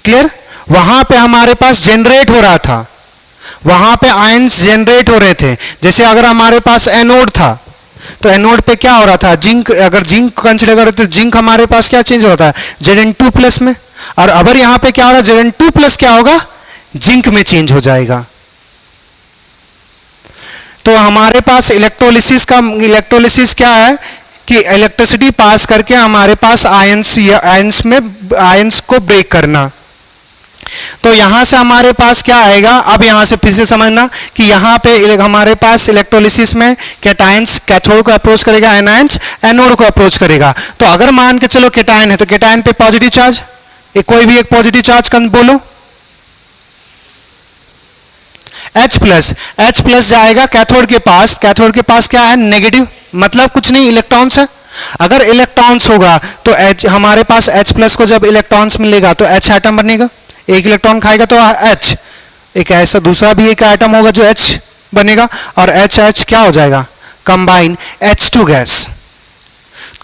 क्लियर, वहां पे हमारे पास जनरेट हो रहा था, वहां पे आयंस जनरेट हो रहे थे। जैसे अगर हमारे पास एनोड था तो एनोड पे क्या हो रहा था, जिंक, अगर जिंक कंसीडर करें तो जिंक हमारे पास क्या चेंज हो रहा था, Zn2+ में, और अगर यहां पे क्या हो रहा है, Zn2+ क्या होगा, जिंक में चेंज हो जाएगा। तो हमारे पास इलेक्ट्रोलिसिस क्या है कि इलेक्ट्रिसिटी पास करके हमारे पास आयंस को ब्रेक करना। तो यहां से हमारे पास क्या आएगा, अब यहां से फिर से समझना कि यहां पे हमारे पास इलेक्ट्रोलिसिस में केटायंस कैथोड को अप्रोच करेगा, एनायंस एनोड को अप्रोच करेगा। तो अगर मान के चलो केटायन है तो केटायन पे पॉजिटिव चार्ज, कोई भी एक पॉजिटिव चार्ज बोलो, H+ जाएगा कैथोड के पास, कैथोड के पास क्या है, नेगेटिव, मतलब कुछ नहीं, इलेक्ट्रॉन्स है। अगर इलेक्ट्रॉन्स होगा तो हमारे पास H+ को जब इलेक्ट्रॉन्स मिलेगा तो H एटम बनेगा, एक इलेक्ट्रॉन खाएगा तो H, एक ऐसा दूसरा भी एक एटम होगा जो H बनेगा, और H क्या हो जाएगा, कंबाइन H2 गैस।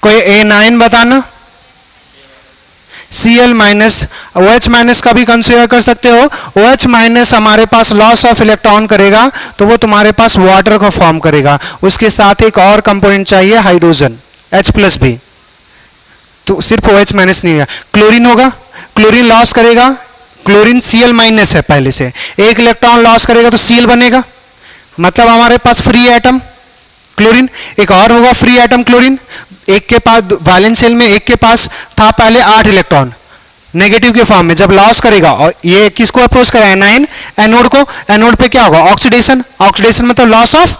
कोई A9 बताना, Cl-, OH- का भी कंसीडर कर सकते हो। OH- हमारे पास लॉस ऑफ इलेक्ट्रॉन करेगा तो वो तुम्हारे पास वाटर को फॉर्म करेगा, उसके साथ एक और कंपोनेंट चाहिए हाइड्रोजन, H+ भी, तो सिर्फ OH- नहीं है। क्लोरीन होगा, क्लोरीन लॉस करेगा, क्लोरीन Cl- है पहले से, एक इलेक्ट्रॉन लॉस करेगा तो Cl बनेगा, मतलब हमारे पास फ्री एटम क्लोरीन। एक और होगा फ्री एटम क्लोरीन, एक के पास वैलेंस शेल में एक के पास था पहले 8 इलेक्ट्रॉन नेगेटिव के फॉर्म में, जब लॉस करेगा और ये किसको अप्रोच करेगा, एनायन एनोड को, एनोड पे क्या होगा, ऑक्सीडेशन, ऑक्सीडेशन मतलब लॉस ऑफ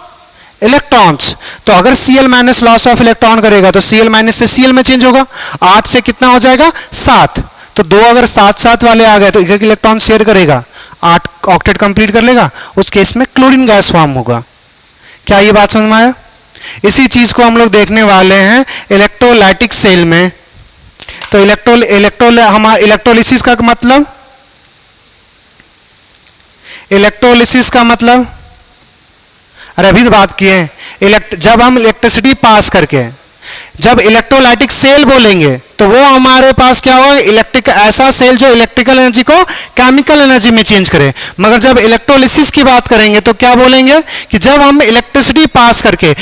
इलेक्ट्रॉन्स। तो अगर Cl- लॉस ऑफ इलेक्ट्रॉन करेगा तो Cl- से Cl में चेंज होगा, 8 से कितना हो जाएगा, 7, तो दो अगर 7 वाले आ गए तो एक इलेक्ट्रॉन शेयर करेगा, 8 ऑक्टेट कंप्लीट कर लेगा, उस केस में क्लोरीन गैस फॉर्म होगा। क्या ये बात समझ में आया? इसी चीज को हम लोग देखने वाले हैं इलेक्ट्रोलाइटिक सेल में। तो इलेक्ट्रोलिसिस का मतलब, इलेक्ट्रोलिसिस का मतलब, अरे अभी तो बात किए, जब हम इलेक्ट्रिसिटी पास करके जब इलेक्ट्रोलाइटिक सेल बोलेंगे तो वो हमारे पास क्या होगा, इलेक्ट्रिक, ऐसा सेल जो इलेक्ट्रिकल एनर्जी को केमिकल एनर्जी में चेंज करे। मगर जब इलेक्ट्रोलिसिस की बात करेंगे तो क्या बोलेंगे कि जब हम इलेक्ट्रिसिटी पास करके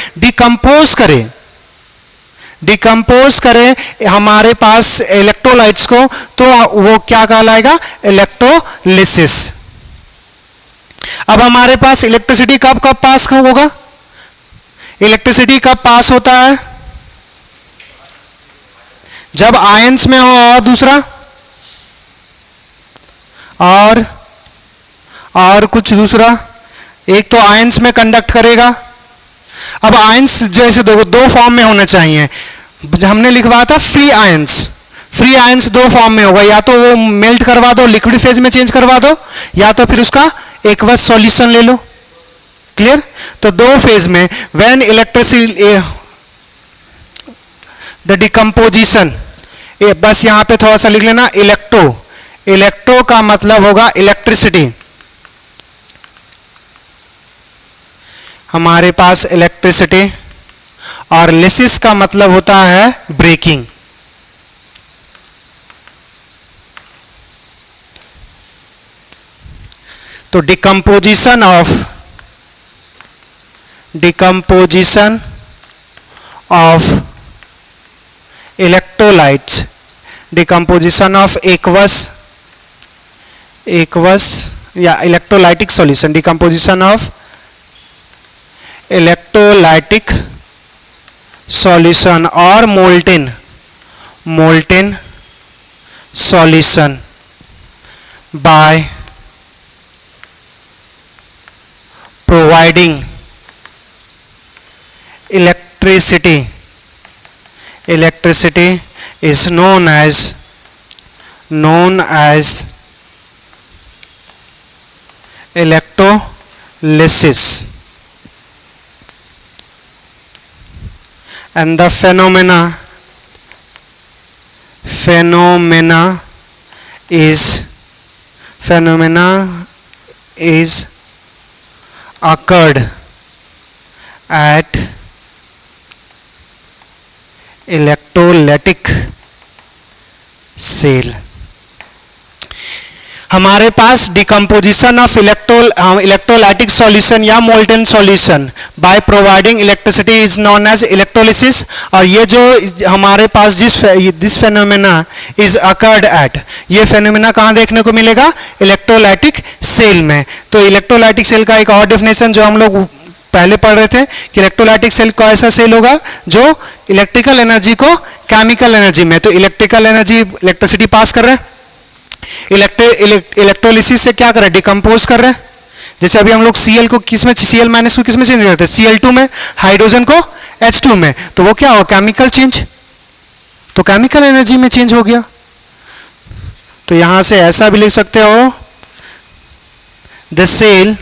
डिकम्पोज करें हमारे पास इलेक्ट्रोलाइट्स को, तो वो क्या कहलाएगा, इलेक्ट्रोलिसिस। अब हमारे पास इलेक्ट्रिसिटी कब कब पास होगा, इलेक्ट्रिसिटी कब पास होता है, जब आयंस में हो, और दूसरा और कुछ दूसरा, एक तो आयंस में कंडक्ट करेगा। अब आयंस जैसे दो फॉर्म में होने चाहिए, हमने लिखवाया था फ्री आयंस, फ्री आयंस दो फॉर्म में होगा, या तो वो मेल्ट करवा दो, लिक्विड फेज में चेंज करवा दो, या तो फिर उसका एक्वस सॉल्यूशन ले लो। क्लियर? तो दो फेज में व्हेन इलेक्ट्रिसिटी द डिकम्पोजिशन, बस यहां पे थोड़ा सा लिख लेना, इलेक्ट्रो का मतलब होगा इलेक्ट्रिसिटी, हमारे पास इलेक्ट्रिसिटी, और लिसिस का मतलब होता है ब्रेकिंग। तो decomposition of electrolytes, decomposition of aqueous या electrolytic solution, decomposition of electrolytic solution और molten solution by providing electricity is known as electrolysis, and the phenomena is occurred at electrolytic cell. हमारे पास decomposition of electrolytic solution या molten solution by providing electricity is known as electrolysis, और ये जो हमारे पास this phenomena is occurred at, ये phenomena कहाँ देखने को मिलेगा? इलेक्ट्रोलाइटिक सेल में। तो इलेक्ट्रोलाइटिक सेल का एक और डेफिनेशन जो हम लोग पहले पढ़ रहे थे कि इलेक्ट्रोलाइटिक सेल का ऐसा सेल होगा जो इलेक्ट्रिकल एनर्जी को केमिकल एनर्जी में, तो इलेक्ट्रिकल एनर्जी इलेक्ट्रिसिटी पास कर रहे हैं, इलेक्ट्रोलिसिस से क्या कर रहे हैं? डिकम्पोज कर रहे हैं। जैसे अभी हम लोग Cl को किस में, Cl माइनस को किस में चेंज करते हैं? Cl2 में, हाइड्रोजन को H2 में, तो वो क्या हो? केमिकल चेंज, तो केमिकल एनर्जी में चेंज हो गया। तो यहां से ऐसा भी लिख सकते हो, the cell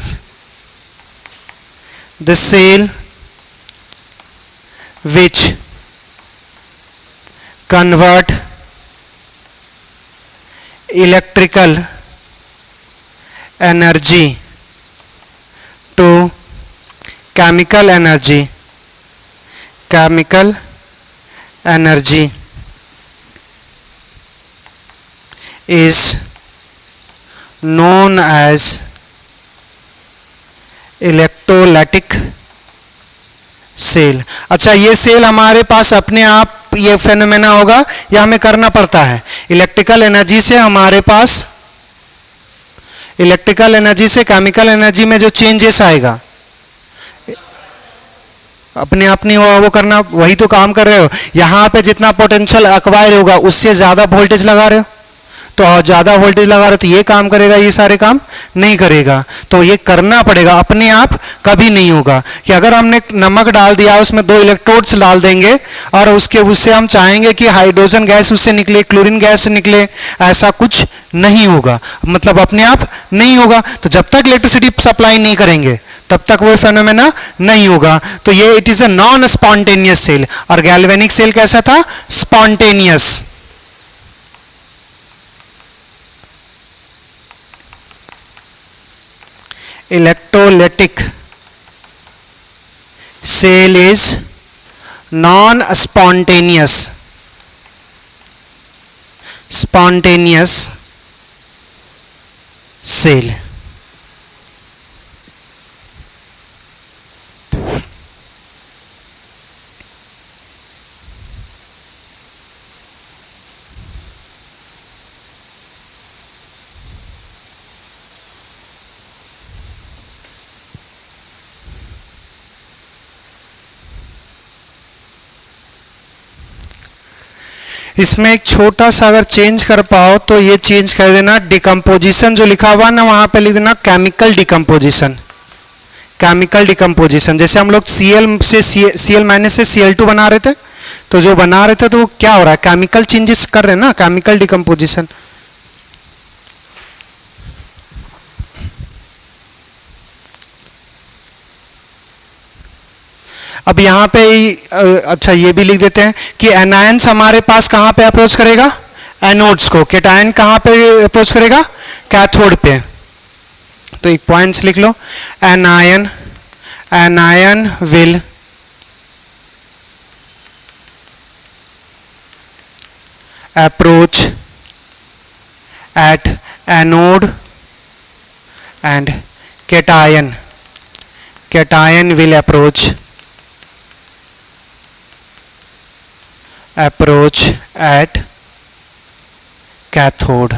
which convert electrical energy to chemical energy is known as electrolytic cell. अच्छा, ये सेल हमारे पास अपने आप ये फेनोमेना होगा या हमें करना पड़ता है? इलेक्ट्रिकल एनर्जी से हमारे पास, इलेक्ट्रिकल एनर्जी से केमिकल एनर्जी में जो चेंजेस आएगा अपने आप नहीं होगा, वो करना, वही तो काम कर रहे हो। यहां पे जितना पोटेंशियल एक्वायर होगा उससे ज्यादा वोल्टेज लगा रहे हो, तो ज्यादा वोल्टेज लगा रहे हो तो ये काम करेगा, ये सारे काम नहीं करेगा। तो ये करना पड़ेगा, अपने आप कभी नहीं होगा। कि अगर हमने नमक डाल दिया, उसमें 2 इलेक्ट्रोड्स डाल देंगे और उससे हम चाहेंगे कि हाइड्रोजन गैस उससे निकले, क्लोरीन गैस निकले, ऐसा कुछ नहीं होगा, मतलब अपने आप नहीं होगा। तो जब तक इलेक्ट्रिसिटी सप्लाई नहीं करेंगे तब तक वो फेनोमेना नहीं होगा। तो ये it is a non spontaneous cell. और गैल्वेनिक सेल कैसा था? Spontaneous. Electrolytic cell is non spontaneous cell. इसमें एक छोटा सा अगर चेंज कर पाओ तो ये चेंज कर देना, डिकम्पोजिशन जो लिखा हुआ ना वहां पे लिख देना केमिकल डिकम्पोजिशन। जैसे हम लोग Cl माइनस से Cl2 बना रहे थे, तो जो बना रहे थे तो वो क्या हो रहा है? केमिकल चेंजेस कर रहे हैं ना, केमिकल डिकम्पोजिशन। अब यहाँ पे अच्छा ये भी लिख देते हैं कि एनायंस हमारे पास कहाँ पे अप्रोच करेगा? एनोड्स को। केटायन कहाँ पे अप्रोच करेगा? कैथोड पे। तो एक पॉइंट्स लिख लो, anion will approach at anode and cation will approach at cathode।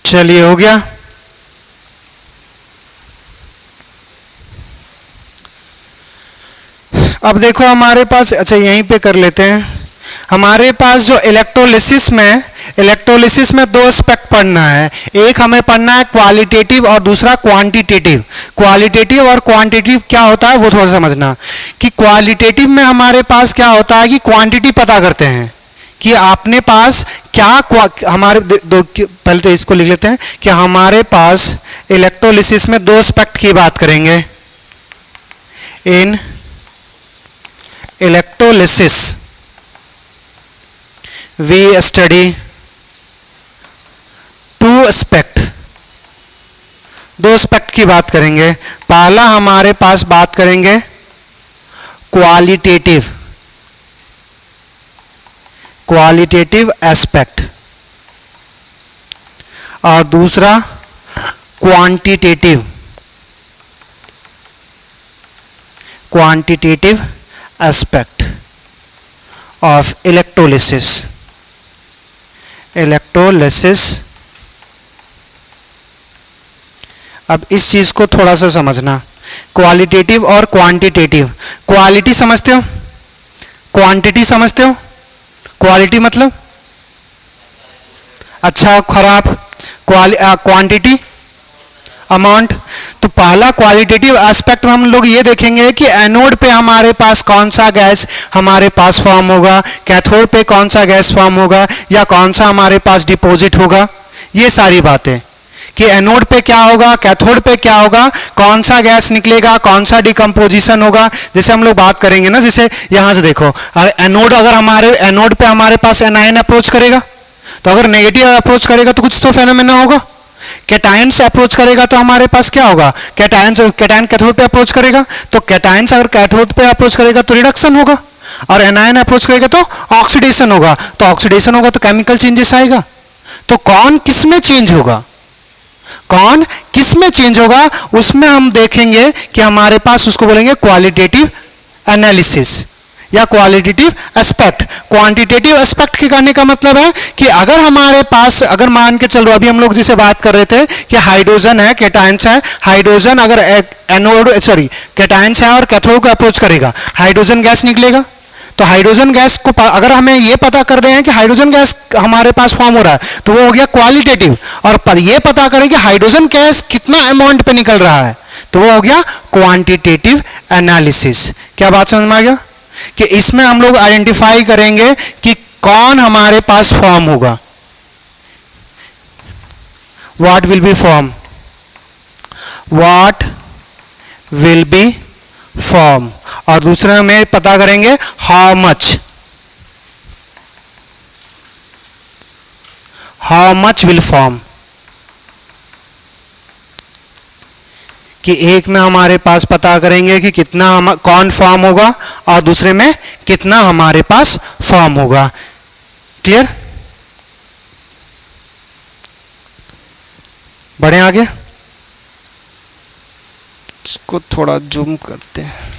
चलिए हो गया। अब देखो हमारे पास, अच्छा यहीं पे कर लेते हैं। हमारे पास जो इलेक्ट्रोलिसिस में दो एस्पेक्ट पढ़ना है। एक हमें पढ़ना है क्वालिटेटिव और दूसरा क्वांटिटेटिव। क्वालिटेटिव और क्वांटिटेटिव क्या होता है वो थोड़ा समझना। कि क्वालिटेटिव में हमारे पास क्या होता है कि क्वांटिटी पता करते हैं कि आपने पास क्या हमारे दो पहले तो इसको लिख लेते हैं कि हमारे पास इलेक्ट्रोलिसिस में दो एस्पेक्ट की बात करेंगे। In electrolysis we study two aspect, दो एस्पेक्ट की बात करेंगे। पहला हमारे पास बात करेंगे क्वालिटेटिव एस्पेक्ट और दूसरा क्वांटिटेटिव एस्पेक्ट ऑफ इलेक्ट्रोलिसिस। अब इस चीज को थोड़ा सा समझना, क्वालिटेटिव और क्वांटिटेटिव। क्वालिटी समझते हो, क्वांटिटी समझते हो। क्वालिटी मतलब अच्छा खराब, क्वांटिटी अमाउंट। तो पहला क्वालिटेटिव एस्पेक्ट में हम लोग ये देखेंगे कि एनोड पे हमारे पास कौन सा गैस हमारे पास फॉर्म होगा, कैथोड पे कौन सा गैस फॉर्म होगा, या कौन सा हमारे पास डिपॉजिट होगा। ये सारी बातें कि एनोड पे क्या होगा, कैथोड पे क्या होगा, कौन सा गैस निकलेगा, कौन सा डिकम्पोजिशन होगा। जैसे हम लोग बात करेंगे ना, जैसे यहां से देखो एनोड, अगर हमारे एनोड पे हमारे पास एनायन अप्रोच करेगा तो अगर नेगेटिव अप्रोच करेगा तो कुछ तो फेनोमेना होगा। कैटायन से अप्रोच करेगा तो हमारे पास क्या होगा, कैटायन कैथोड पे अप्रोच करेगा तो कैटायन से अगर कैथोड पे अप्रोच करेगा तो रिडक्शन होगा, और एनायन अप्रोच करेगा तो ऑक्सीडेशन होगा। तो ऑक्सीडेशन होगा तो केमिकल चेंजेस आएगा। तो कौन किस में चेंज होगा, कौन किस में चेंज होगा, उसमें हम देखेंगे कि हमारे पास उसको बोलेंगे क्वालिटेटिव एनालिसिस या क्वालिटेटिव एस्पेक्ट। क्वांटिटेटिव एस्पेक्ट के कहने का मतलब है कि अगर हमारे पास, अगर मान के चलो अभी हम लोग जिसे बात कर रहे थे कि हाइड्रोजन है, कैटायंस है, हाइड्रोजन अगर एनोड कैटायंस है और कैथोड को अप्रोच करेगा, हाइड्रोजन गैस निकलेगा। तो हाइड्रोजन गैस को अगर हमें ये पता कर रहे हैं कि हाइड्रोजन गैस हमारे पास फॉर्म हो रहा है तो वो हो गया क्वालिटेटिव, और ये पता करें कि हाइड्रोजन गैस कितना अमाउंट पे निकल रहा है तो वो हो गया क्वांटिटेटिव एनालिसिस। क्या बात समझ में आ गया कि इसमें हम लोग आइडेंटिफाई करेंगे कि कौन हमारे पास फॉर्म होगा, what will be form, what will be form, और दूसरा में पता करेंगे हाउ मच विल फॉर्म। कि एक में हमारे पास पता करेंगे कि कितना कौन फॉर्म होगा और दूसरे में कितना हमारे पास फॉर्म होगा। क्लियर? बढ़े आगे, इसको थोड़ा जूम करते हैं।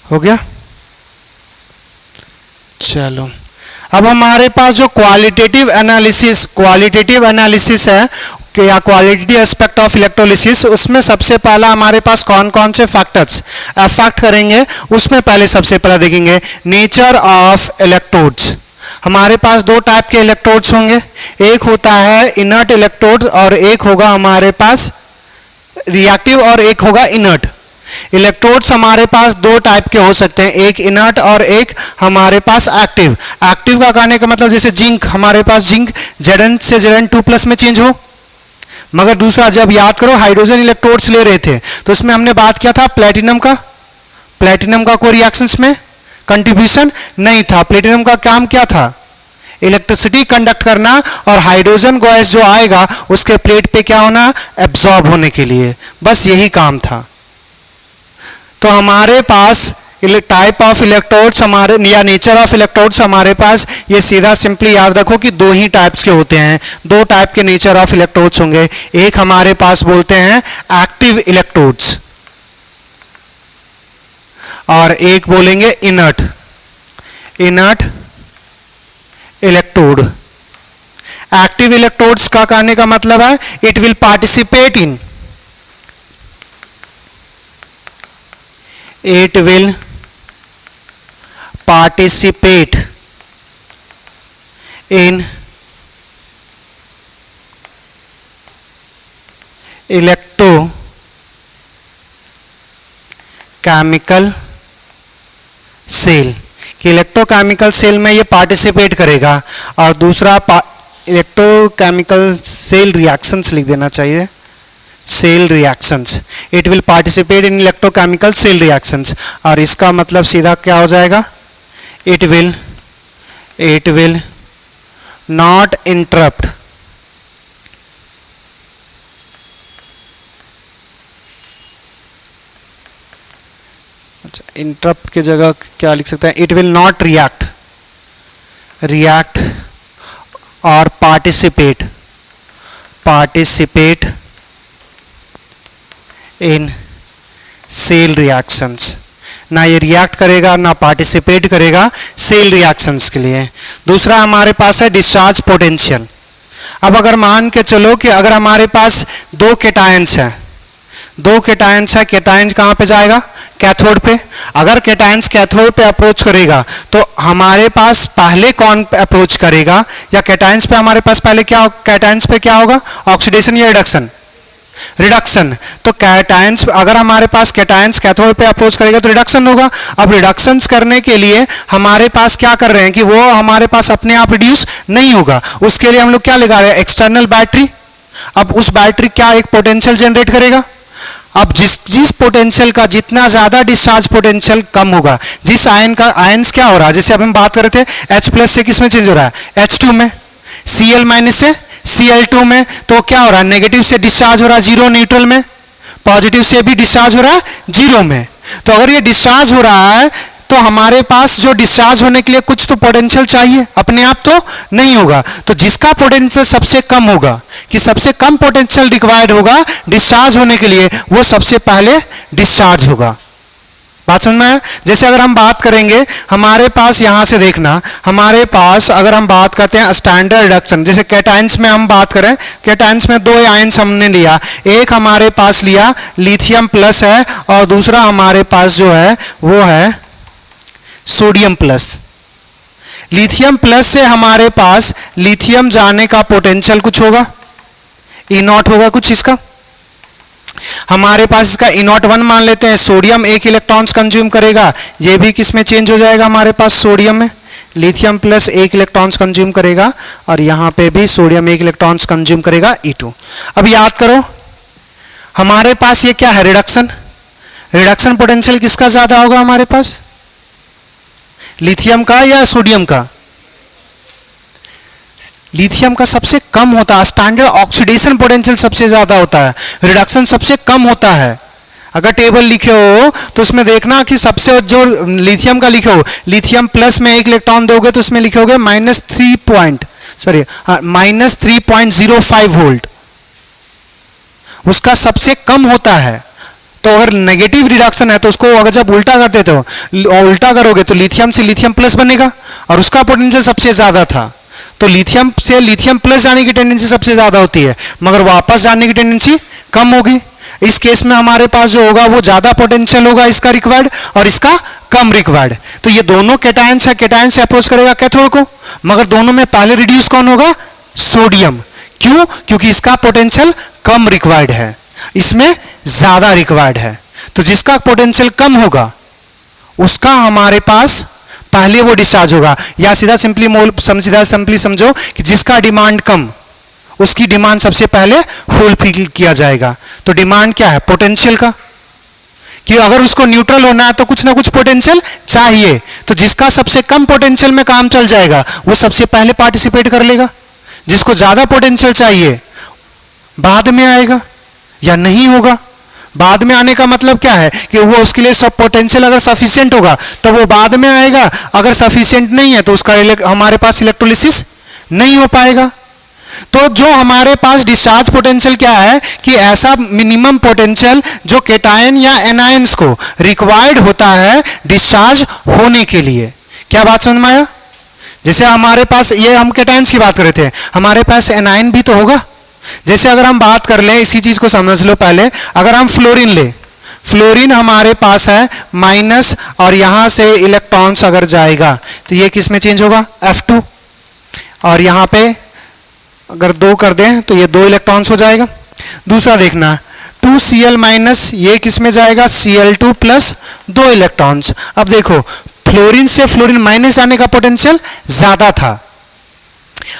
हो गया? चलो, अब हमारे पास जो क्वालिटेटिव एनालिसिस है या क्वालिटेटिव एस्पेक्ट ऑफ इलेक्ट्रोलिसिस, उसमें सबसे पहला हमारे पास कौन कौन से फैक्टर्स अफेक्ट करेंगे, उसमें पहले सबसे पहला देखेंगे नेचर ऑफ इलेक्ट्रोड्स। हमारे पास दो टाइप के इलेक्ट्रोड्स होंगे, एक होता है इनर्ट इलेक्ट्रोड और एक होगा हमारे पास रिएक्टिव और एक होगा इनर्ट। इलेक्ट्रोड्स हमारे पास दो टाइप के हो सकते हैं, एक इनर्ट और एक हमारे पास एक्टिव। एक्टिव का कहने का मतलब जैसे जिंक, हमारे पास जिंक Zn से Zn2+ में चेंज हो। मगर दूसरा, जब याद करो हाइड्रोजन इलेक्ट्रोड्स ले रहे थे तो इसमें हमने बात किया था प्लेटिनम का कोई रिएक्शंस में कंट्रीब्यूशन नहीं था। प्लेटिनम का काम क्या था, इलेक्ट्रिसिटी कंडक्ट करना, और हाइड्रोजन गैस जो आएगा उसके प्लेट पे क्या होना, एब्जॉर्ब होने के लिए, बस यही काम था। तो हमारे पास टाइप ऑफ इलेक्ट्रोड्स हमारे या नेचर ऑफ इलेक्ट्रोड्स हमारे पास ये सीधा सिंपली याद रखो कि दो ही टाइप्स के होते हैं, दो टाइप के नेचर ऑफ इलेक्ट्रोड्स होंगे। एक हमारे पास बोलते हैं एक्टिव इलेक्ट्रोड्स और एक बोलेंगे इनर्ट इलेक्ट्रोड। एक्टिव इलेक्ट्रोड्स का कहने का मतलब है it will participate in participate in electrochemical cell, कि इलेक्ट्रोकेमिकल सेल में ये पार्टिसिपेट करेगा। और दूसरा इलेक्ट्रोकेमिकल सेल रिएक्शंस लिख देना चाहिए, cell reactions, it will participate in electrochemical cell reactions. और इसका मतलब सीधा क्या हो जाएगा, it will not interrupt अच्छा, interrupt की जगह क्या लिख सकते हैं, it will not react और participate in cell reactions। ना ये रिएक्ट करेगा ना पार्टिसिपेट करेगा सेल रिएक्शंस के लिए। दूसरा हमारे पास है डिस्चार्ज पोटेंशियल। अब अगर मान के चलो कि अगर हमारे पास दो केटायंस है, केटायंस कहाँ पे जाएगा, कैथोड पे। अगर केटायंस कैथोड पे अप्रोच करेगा तो हमारे पास पहले कौन अप्रोच करेगा, या केटायंस पे हमारे पास पहले क्या, केटायंस पे क्या होगा, ऑक्सीडेशन या रिडक्शन। तो कैटायंस, अगर हमारे पास कैटायंस कैथोड पे अप्रोच करेगा तो रिडक्शन होगा। अब रिडक्शंस करने के लिए हमारे पास क्या कर रहे हैं कि वो हमारे पास अपने आप रिड्यूस नहीं होगा, उसके लिए हम लोग क्या लगा रहे हैं, एक्सटर्नल बैटरी। अब उस बैटरी क्या एक पोटेंशियल जनरेट करेगा। अब जिस पोटेंशियल का जितना ज्यादा डिस्चार्ज पोटेंशियल कम होगा, जिस आयन का, आयन्स क्या हो रहा है, जैसे अब हम बात कर रहे थे H+ से किस में चेंज हो रहा है, H2 में, Cl- से Cl2 में, तो क्या हो रहा है, नेगेटिव से डिस्चार्ज हो रहा है जीरो न्यूट्रल में, पॉजिटिव से भी डिस्चार्ज हो रहा है जीरो में। तो अगर ये डिस्चार्ज हो रहा है तो हमारे पास जो डिस्चार्ज होने के लिए कुछ तो पोटेंशियल चाहिए, अपने आप तो नहीं होगा। तो जिसका पोटेंशियल सबसे कम होगा, कि सबसे कम पोटेंशियल रिक्वायर्ड होगा डिस्चार्ज होने के लिए, वो सबसे पहले डिस्चार्ज होगा। बात समझ में आया? जैसे अगर हम बात करेंगे हमारे पास, यहां से देखना, हमारे पास अगर हम बात करते हैं स्टैंडर्ड रिडक्शन, जैसे कैटायंस में हम बात करें, कैटायंस में दो आयन्स हमने लिया, एक हमारे पास लिया लिथियम प्लस है और दूसरा हमारे पास जो है वो है सोडियम प्लस। लिथियम प्लस से हमारे पास लिथियम जाने का पोटेंशियल कुछ होगा, E0 होगा कुछ इसका, हमारे पास इसका E0 1 मान लेते हैं। सोडियम एक इलेक्ट्रॉन्स कंज्यूम करेगा, ये भी किस में चेंज हो जाएगा, हमारे पास सोडियम में। लिथियम प्लस एक इलेक्ट्रॉन्स कंज्यूम करेगा और यहां पे भी सोडियम एक इलेक्ट्रॉन्स कंज्यूम करेगा, E2। अब याद करो हमारे पास ये क्या है, रिडक्शन पोटेंशियल किसका ज्यादा होगा हमारे पास, लिथियम का या सोडियम का? लिथियम का सबसे कम होता है। स्टैंडर्ड ऑक्सीडेशन पोटेंशियल सबसे ज्यादा होता है, रिडक्शन सबसे कम होता है। अगर टेबल लिखे हो तो उसमें देखना कि सबसे जो लिथियम का लिखे हो, लिथियम प्लस में एक इलेक्ट्रॉन दोगे तो उसमें लिखोगे -3.05 वोल्ट, उसका सबसे कम होता है। तो अगर नेगेटिव रिडक्शन है तो उसको अगर जब उल्टा कर देते हो, उल्टा करोगे तो लिथियम से लिथियम प्लस बनेगा और उसका पोटेंशियल सबसे ज्यादा था। तो लिथियम से लिथियम प्लस जाने की टेंडेंसी सबसे ज्यादा होती है, मगर वापस जाने की टेंडेंसी कम होगी। इस केस में हमारे पास जो होगा वो ज्यादा पोटेंशियल होगा इसका रिक्वायर्ड और इसका कम रिक्वायर्ड। तो ये दोनों कैटायंस है, कैटायन से अप्रोच करेगा कैथोड को, मगर दोनों में पहले रिड्यूस कौन होगा, सोडियम। क्यों? क्योंकि इसका पोटेंशियल कम रिक्वायर्ड है, इसमें ज्यादा रिक्वायर्ड है। तो जिसका पोटेंशियल कम होगा उसका हमारे पास पहले वो डिस्चार्ज होगा। या सीधा सिंपली समझो कि जिसका डिमांड कम, उसकी डिमांड सबसे पहले फुलफिल किया जाएगा। तो डिमांड क्या है, पोटेंशियल का, कि अगर उसको न्यूट्रल होना है तो कुछ ना कुछ पोटेंशियल चाहिए, तो जिसका सबसे कम पोटेंशियल में काम चल जाएगा वो सबसे पहले पार्टिसिपेट कर लेगा, जिसको ज्यादा पोटेंशियल चाहिए बाद में आएगा या नहीं होगा। बाद में आने का मतलब क्या है कि वो उसके लिए सब पोटेंशियल अगर सफिशिएंट होगा तो वो बाद में आएगा, अगर सफिशिएंट नहीं है तो उसका हमारे पास इलेक्ट्रोलिसिस नहीं हो पाएगा। तो जो हमारे पास डिस्चार्ज पोटेंशियल क्या है कि ऐसा मिनिमम पोटेंशियल जो केटायन या एनायंस को रिक्वायर्ड होता है डिस्चार्ज होने के लिए। क्या बात समझ में आया? जैसे हमारे पास, ये हम केटायंस की बात कर रहे थे, हमारे पास एनायन भी तो होगा। जैसे अगर हम बात कर लें, इसी चीज को समझ लो पहले, अगर हम फ्लोरीन ले, फ्लोरीन हमारे पास है माइनस और यहां से इलेक्ट्रॉन्स अगर जाएगा तो ये किस में चेंज होगा? F2, और यहां पे अगर 2 कर दें तो ये 2 इलेक्ट्रॉन्स हो जाएगा। दूसरा देखना 2Cl माइनस, ये किस में जाएगा? Cl2 plus 2 electrons. अब देखो फ्लोरीन से फ्लोरीन माइनस आने का पोटेंशियल ज्यादा था,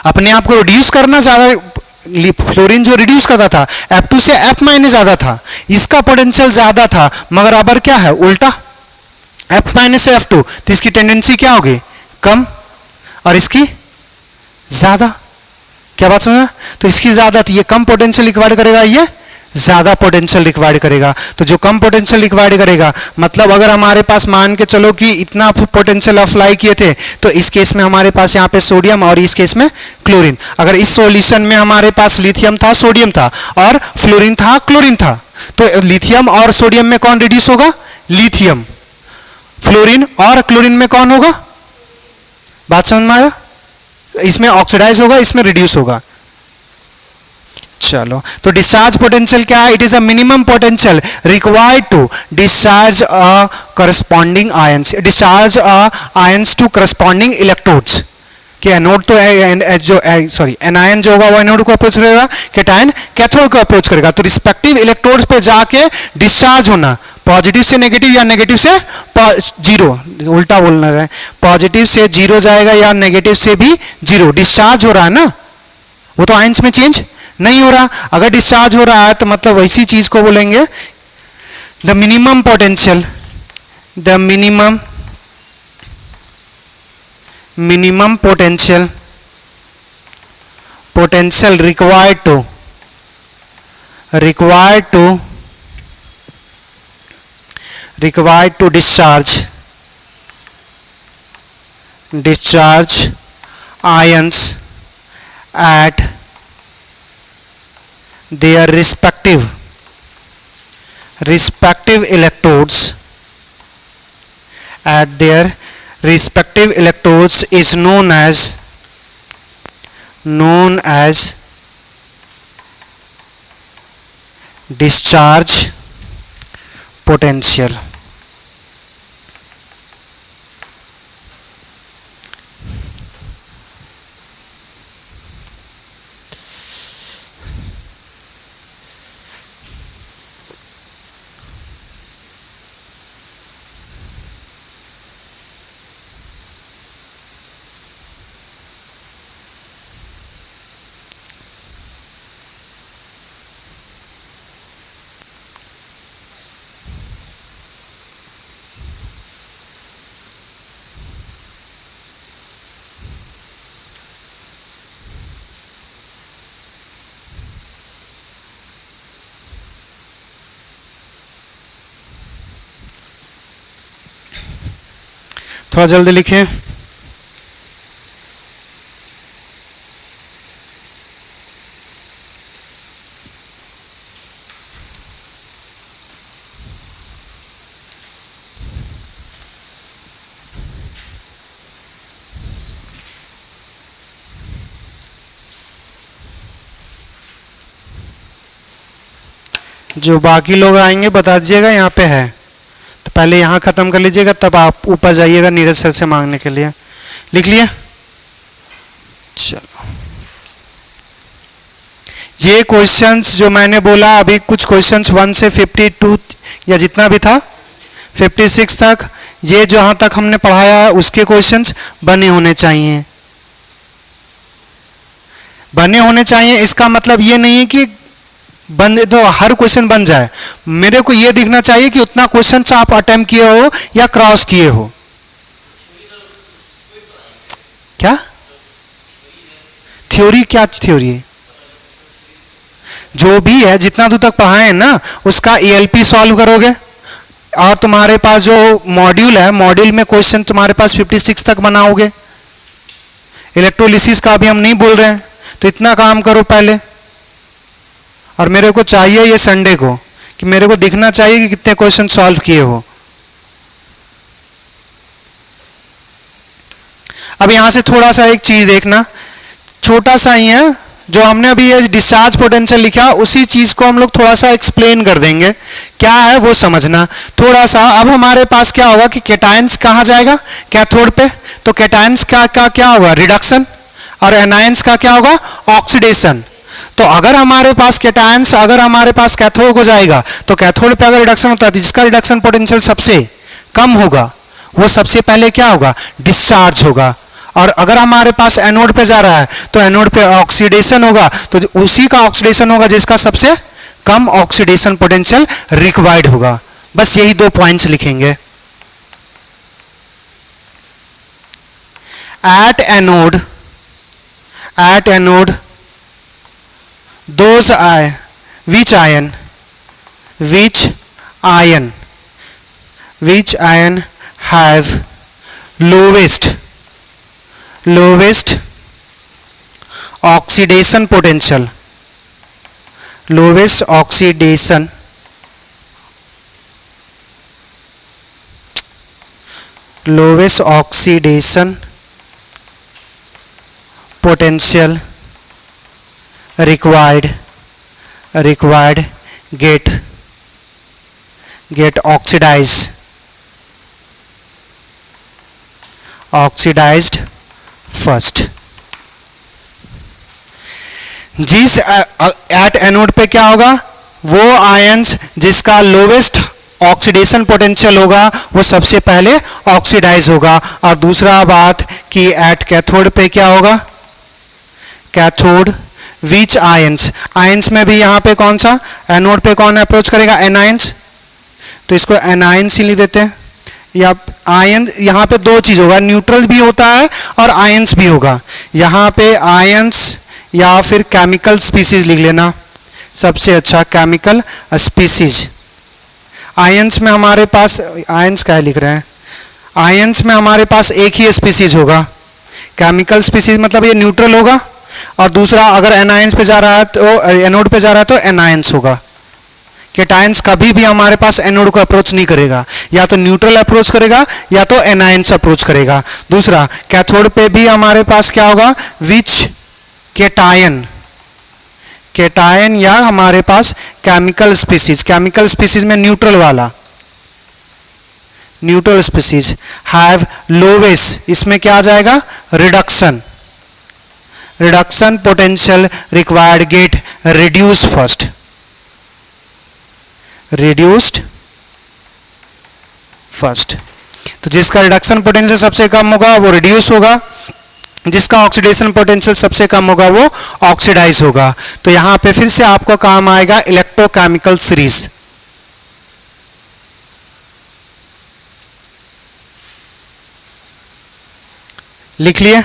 अपने आप को रिड्यूस करना ज्यादा, फ्लोरीन जो रिड्यूस करता था F2 से F माइनस ज्यादा था, इसका पोटेंशियल ज्यादा था, मगर अब क्या है? उल्टा, F माइनस से F2, तो इसकी टेंडेंसी क्या होगी? कम, और इसकी ज्यादा। क्या बात समझा? तो इसकी ज्यादा, तो ये कम पोटेंशियल रिक्वायर्ड करेगा, ये ज्यादा पोटेंशियल रिक्वायर्ड करेगा। तो जो कम पोटेंशियल रिक्वायर्ड करेगा, मतलब अगर हमारे पास मान के चलो कि इतना पोटेंशियल अप्लाई किए थे, तो इस केस में हमारे पास यहाँ पे सोडियम और इस केस में क्लोरीन। अगर इस सॉल्यूशन में हमारे पास लिथियम था, सोडियम था, और फ्लोरीन था, क्लोरीन था, तो लिथियम और सोडियम में कौन रिड्यूस होगा? लिथियम। फ्लोरीन और क्लोरीन में कौन होगा? बात समझ में आया? इसमें ऑक्सीडाइज होगा, इसमें रिड्यूस होगा। चलो, तो डिस्चार्ज पोटेंशियल क्या है? It is a minimum potential required to discharge a corresponding ions, discharge a ions to corresponding electrodes. कि एनोड तो एनायन जो होगा वो एनोड को अप्रोच करेगा, कैटायन कैथोड को अप्रोच करेगा। तो रिस्पेक्टिव इलेक्ट्रोड्स पे जाके डिस्चार्ज होना, पॉजिटिव से नेगेटिव या नेगेटिव से जीरो, उल्टा बोलना है, पॉजिटिव से जीरो जाएगा या नेगेटिव से भी जीरो। डिस्चार्ज हो रहा है ना, वो तो आयंस में चेंज नहीं हो रहा। अगर डिस्चार्ज हो रहा है तो मतलब वैसी चीज को बोलेंगे the minimum potential, the minimum potential required to discharge ions at their respective electrodes, at their respective electrodes is known as discharge potential। थोड़ा जल्दी लिखिए। जो बाकी लोग आएंगे बता दीजिएगा यहाँ पे है, तो पहले यहाँ ख़त्म कर लीजिएगा, तब आप ऊपर जाइएगा नीरज सर से मांगने के लिए। लिख लिया? चलो, ये क्वेश्चंस जो मैंने बोला अभी, कुछ क्वेश्चंस 1 से 52 या जितना भी था 56 तक, ये जहाँ तक हमने पढ़ाया है उसके क्वेश्चंस बने होने चाहिए। बने होने चाहिए इसका मतलब ये नहीं है कि बन तो हर क्वेश्चन बन जाए, मेरे को ये दिखना चाहिए कि उतना क्वेश्चन आप अटेम्प्ट किए हो या क्रॉस किए हो। क्या थ्योरी, क्या थ्योरी है? जो भी है जितना दूर तक पढ़ाए ना उसका ELP सॉल्व करोगे, और तुम्हारे पास जो मॉड्यूल है, मॉड्यूल में क्वेश्चन तुम्हारे पास 56 तक बनाओगे। इलेक्ट्रोलिसिस का अभी हम नहीं बोल रहे हैं, तो इतना काम करो पहले। और मेरे को चाहिए ये संडे को कि मेरे को दिखना चाहिए कि कितने क्वेश्चन सॉल्व किए हो। अब यहां से थोड़ा सा एक चीज देखना, छोटा सा ही है, जो हमने अभी ये डिस्चार्ज पोटेंशियल लिखा उसी चीज को हम लोग थोड़ा सा एक्सप्लेन कर देंगे, क्या है वो समझना थोड़ा सा। अब हमारे पास क्या होगा कि कैटायंस कहाँ जाएगा, कैथोड पे, तो कैटायंस का क्या होगा, रिडक्शन, और एनायंस का क्या होगा, ऑक्सीडेशन। तो अगर हमारे पास कैटायंस, अगर हमारे पास कैथोड को जाएगा तो कैथोड पे अगर रिडक्शन होता है तो जिसका रिडक्शन पोटेंशियल सबसे कम होगा वो सबसे पहले क्या होगा, डिस्चार्ज होगा। और अगर हमारे पास एनोड पे जा रहा है तो एनोड पे ऑक्सीडेशन होगा, तो उसी का ऑक्सीडेशन होगा जिसका सबसे कम ऑक्सीडेशन पोटेंशियल रिक्वायर्ड होगा। बस यही 2 पॉइंट्स लिखेंगे। At anode those which ion have lowest oxidation potential, lowest oxidation potential required get oxidized first। जिस एट एनोड पे क्या होगा, वो आयंस जिसका लोवेस्ट ऑक्सीडेशन पोटेंशियल होगा वो सबसे पहले ऑक्सीडाइज होगा। और दूसरा बात कि एट कैथोड पे क्या होगा, कैथोड विच आयंस में भी यहाँ पे कौन सा, एनोड पे कौन अप्रोच करेगा, एनायंस, तो इसको एनायंस ही लिख देते हैं। या आयन, यहाँ पे 2 चीज होगा, न्यूट्रल भी होता है और आयंस भी होगा। यहाँ पे आयंस या फिर केमिकल स्पीसीज लिख लेना, सबसे अच्छा केमिकल स्पीसीज। आयंस में हमारे पास, आयंस क्या लिख रहे हैं, आयंस में हमारे पास एक ही स्पीसीज होगा, केमिकल स्पीसीज मतलब ये न्यूट्रल होगा, और दूसरा अगर एनायंस पे जा रहा है तो एनोड पे जा रहा है तो एनायंस होगा। कैटायंस कभी भी हमारे पास एनोड को अप्रोच नहीं करेगा, या तो न्यूट्रल अप्रोच करेगा या तो एनायंस अप्रोच करेगा। दूसरा कैथोड पे भी हमारे पास क्या होगा, विच कैटायन या हमारे पास केमिकल स्पीसीज में न्यूट्रल वाला, न्यूट्रल स्पीसीज हैव लोवेस्ट, इसमें क्या आ जाएगा, reduction potential required gate reduced first. तो जिसका रिडक्शन पोटेंशियल सबसे कम होगा वो रिड्यूस होगा, जिसका ऑक्सीडेशन पोटेंशियल सबसे कम होगा वो ऑक्सीडाइज होगा। तो यहां पे फिर से आपको काम आएगा इलेक्ट्रोकेमिकल सीरीज। लिख लिए,